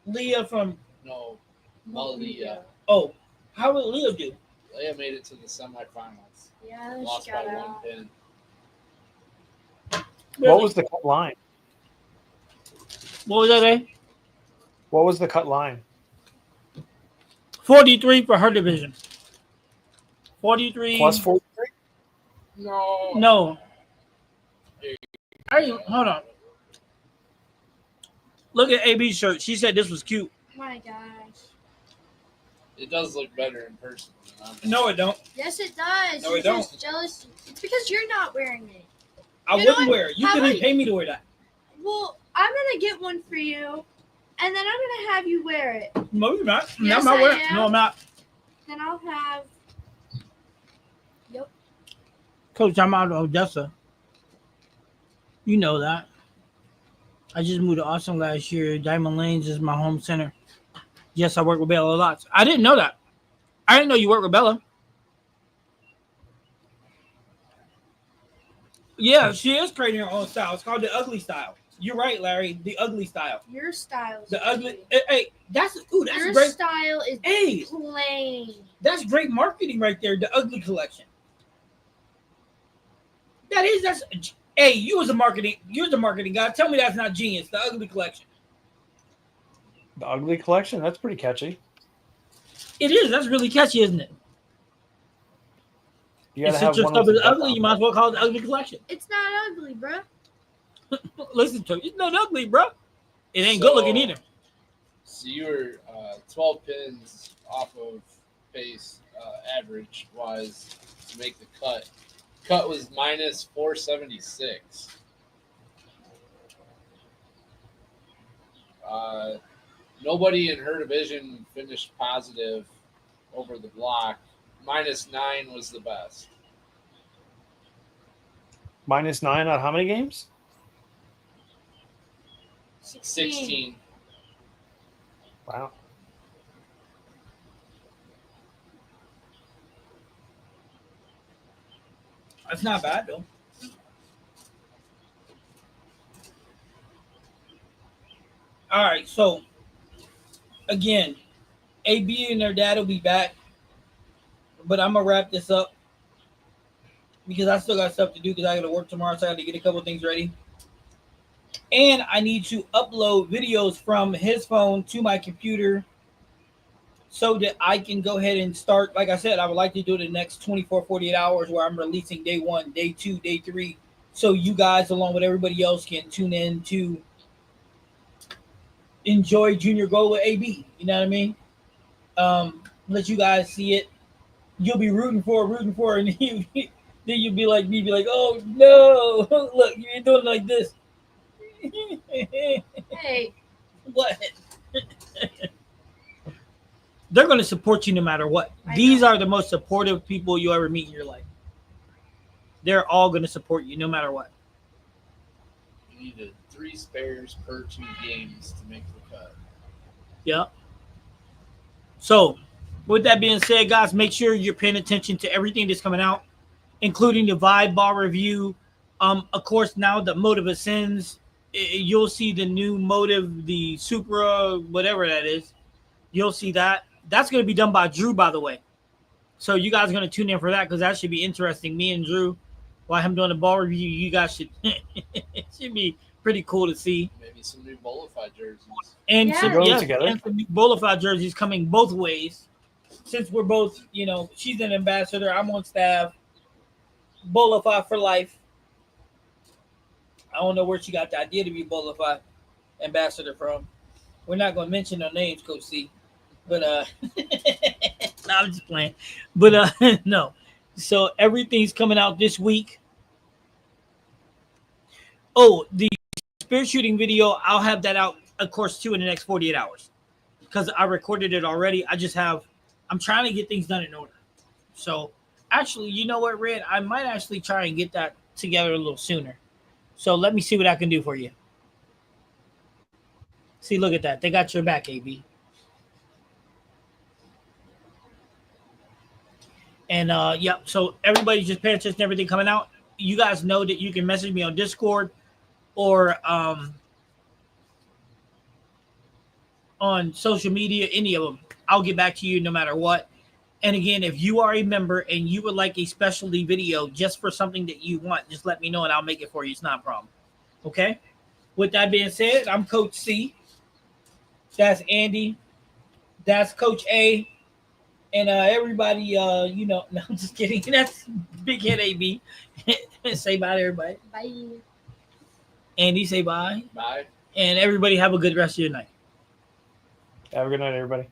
Leah from. No, Malia. Oh, how did Leah do? Leah made it to the semifinals. Yeah, Lost she by got one out. pin. What was the cut line? What was that, eh? What was the cut line? 43 for her division. 43 Plus 43? No. No. Hold on. Look at AB's shirt. She said this was cute. My gosh. It does look better in person. No, it don't. Yes, it does. No, You're it don't. just jealous. It's because you're not wearing it. I You know wouldn't what? wear it. You How couldn't about- pay me to wear that. Well, I'm gonna get one for you, and then I'm gonna have you wear it. No, you're not. No, Yes, I'm not I wearing. am. No, I'm not. Then I'll have. Coach, I'm out of Odessa. You know that. I just moved to Austin last year. Diamond Lanes is my home center. Yes, I work with Bella a lot. I didn't know that. I didn't know you work with Bella. Yeah, she is creating her own style. It's called the ugly style. You're right, Larry. The ugly style. Your style. The ugly. Hey, that's Your great. style is Hey, plain. that's great marketing right there. The ugly collection. That's. Hey, you was a marketing guy. Tell me that's not genius. The ugly collection. The ugly collection? That's pretty catchy. It is. That's really catchy, isn't it? You And gotta have since your one stuff with is the ugly, you might as well call it the ugly collection. It's not ugly, bro. Listen to it. It's not ugly, bro. It ain't good looking either. So you were 12 pins off of pace average wise to make the cut. Cut was minus 476. Nobody in her division finished positive over the block. -9 was the best. -9 on how many games? 16. Wow. That's not bad though. All right, so again, AB and their dad will be back, but I'm gonna wrap this up because I still got stuff to do because I got to work tomorrow, so I got to get a couple things ready, and I need to upload videos from his phone to my computer so that I can go ahead and start. Like I said, I would like to do it in the next 24, 48 hours where I'm releasing day 1, day 2, day 3, so you guys, along with everybody else, can tune in to enjoy Junior Goal with AB. You know what I mean? Let you guys see it. You'll be rooting for, and then you'll be like me, be like, oh no, look, you're doing like this. Hey, What? They're going to support you no matter what. I These know. are the most supportive people you'll ever meet in your life. They're all going to support you no matter what. You needed 3 spares per 2 games to make the cut. Yeah. So, with that being said, guys, make sure you're paying attention to everything that's coming out, including the Vibe Bar review. Of course, now the Motive Ascends, you'll see the new Motive, the Supra, whatever that is. You'll see that. That's going to be done by Drew, by the way. So you guys are going to tune in for that because that should be interesting. Me and Drew, while I'm doing the ball review, you guys should it should be pretty cool to see. Maybe some new Bolify jerseys. And Yeah. some, Going yes, together. and some new Bolify jerseys coming both ways. Since we're both, she's an ambassador, I'm on staff. Bolify for life. I don't know where she got the idea to be Bolify ambassador from. We're not going to mention no names, Coach C. But no, I'm just playing. But no. So everything's coming out this week. Oh, the spirit shooting video, I'll have that out, of course, too, in the next 48 hours. Because I recorded it already. I'm trying to get things done in order. So actually, you know what, Red? I might actually try and get that together a little sooner. So let me see what I can do for you. See, look at that. They got your back, AB. And so everybody's just paying attention to everything coming out. You guys know that you can message me on Discord or on social media, any of them. I'll get back to you no matter what. And again, if you are a member and you would like a specialty video just for something that you want, just let me know and I'll make it for you. It's not a problem. Okay? With that being said, I'm Coach C. That's Andy. That's Coach A. And everybody, no, I'm just kidding. That's Big Head AB. Say bye to everybody. bye. Andy, say bye. Bye. And everybody have a good rest of your night. Have a good night, everybody.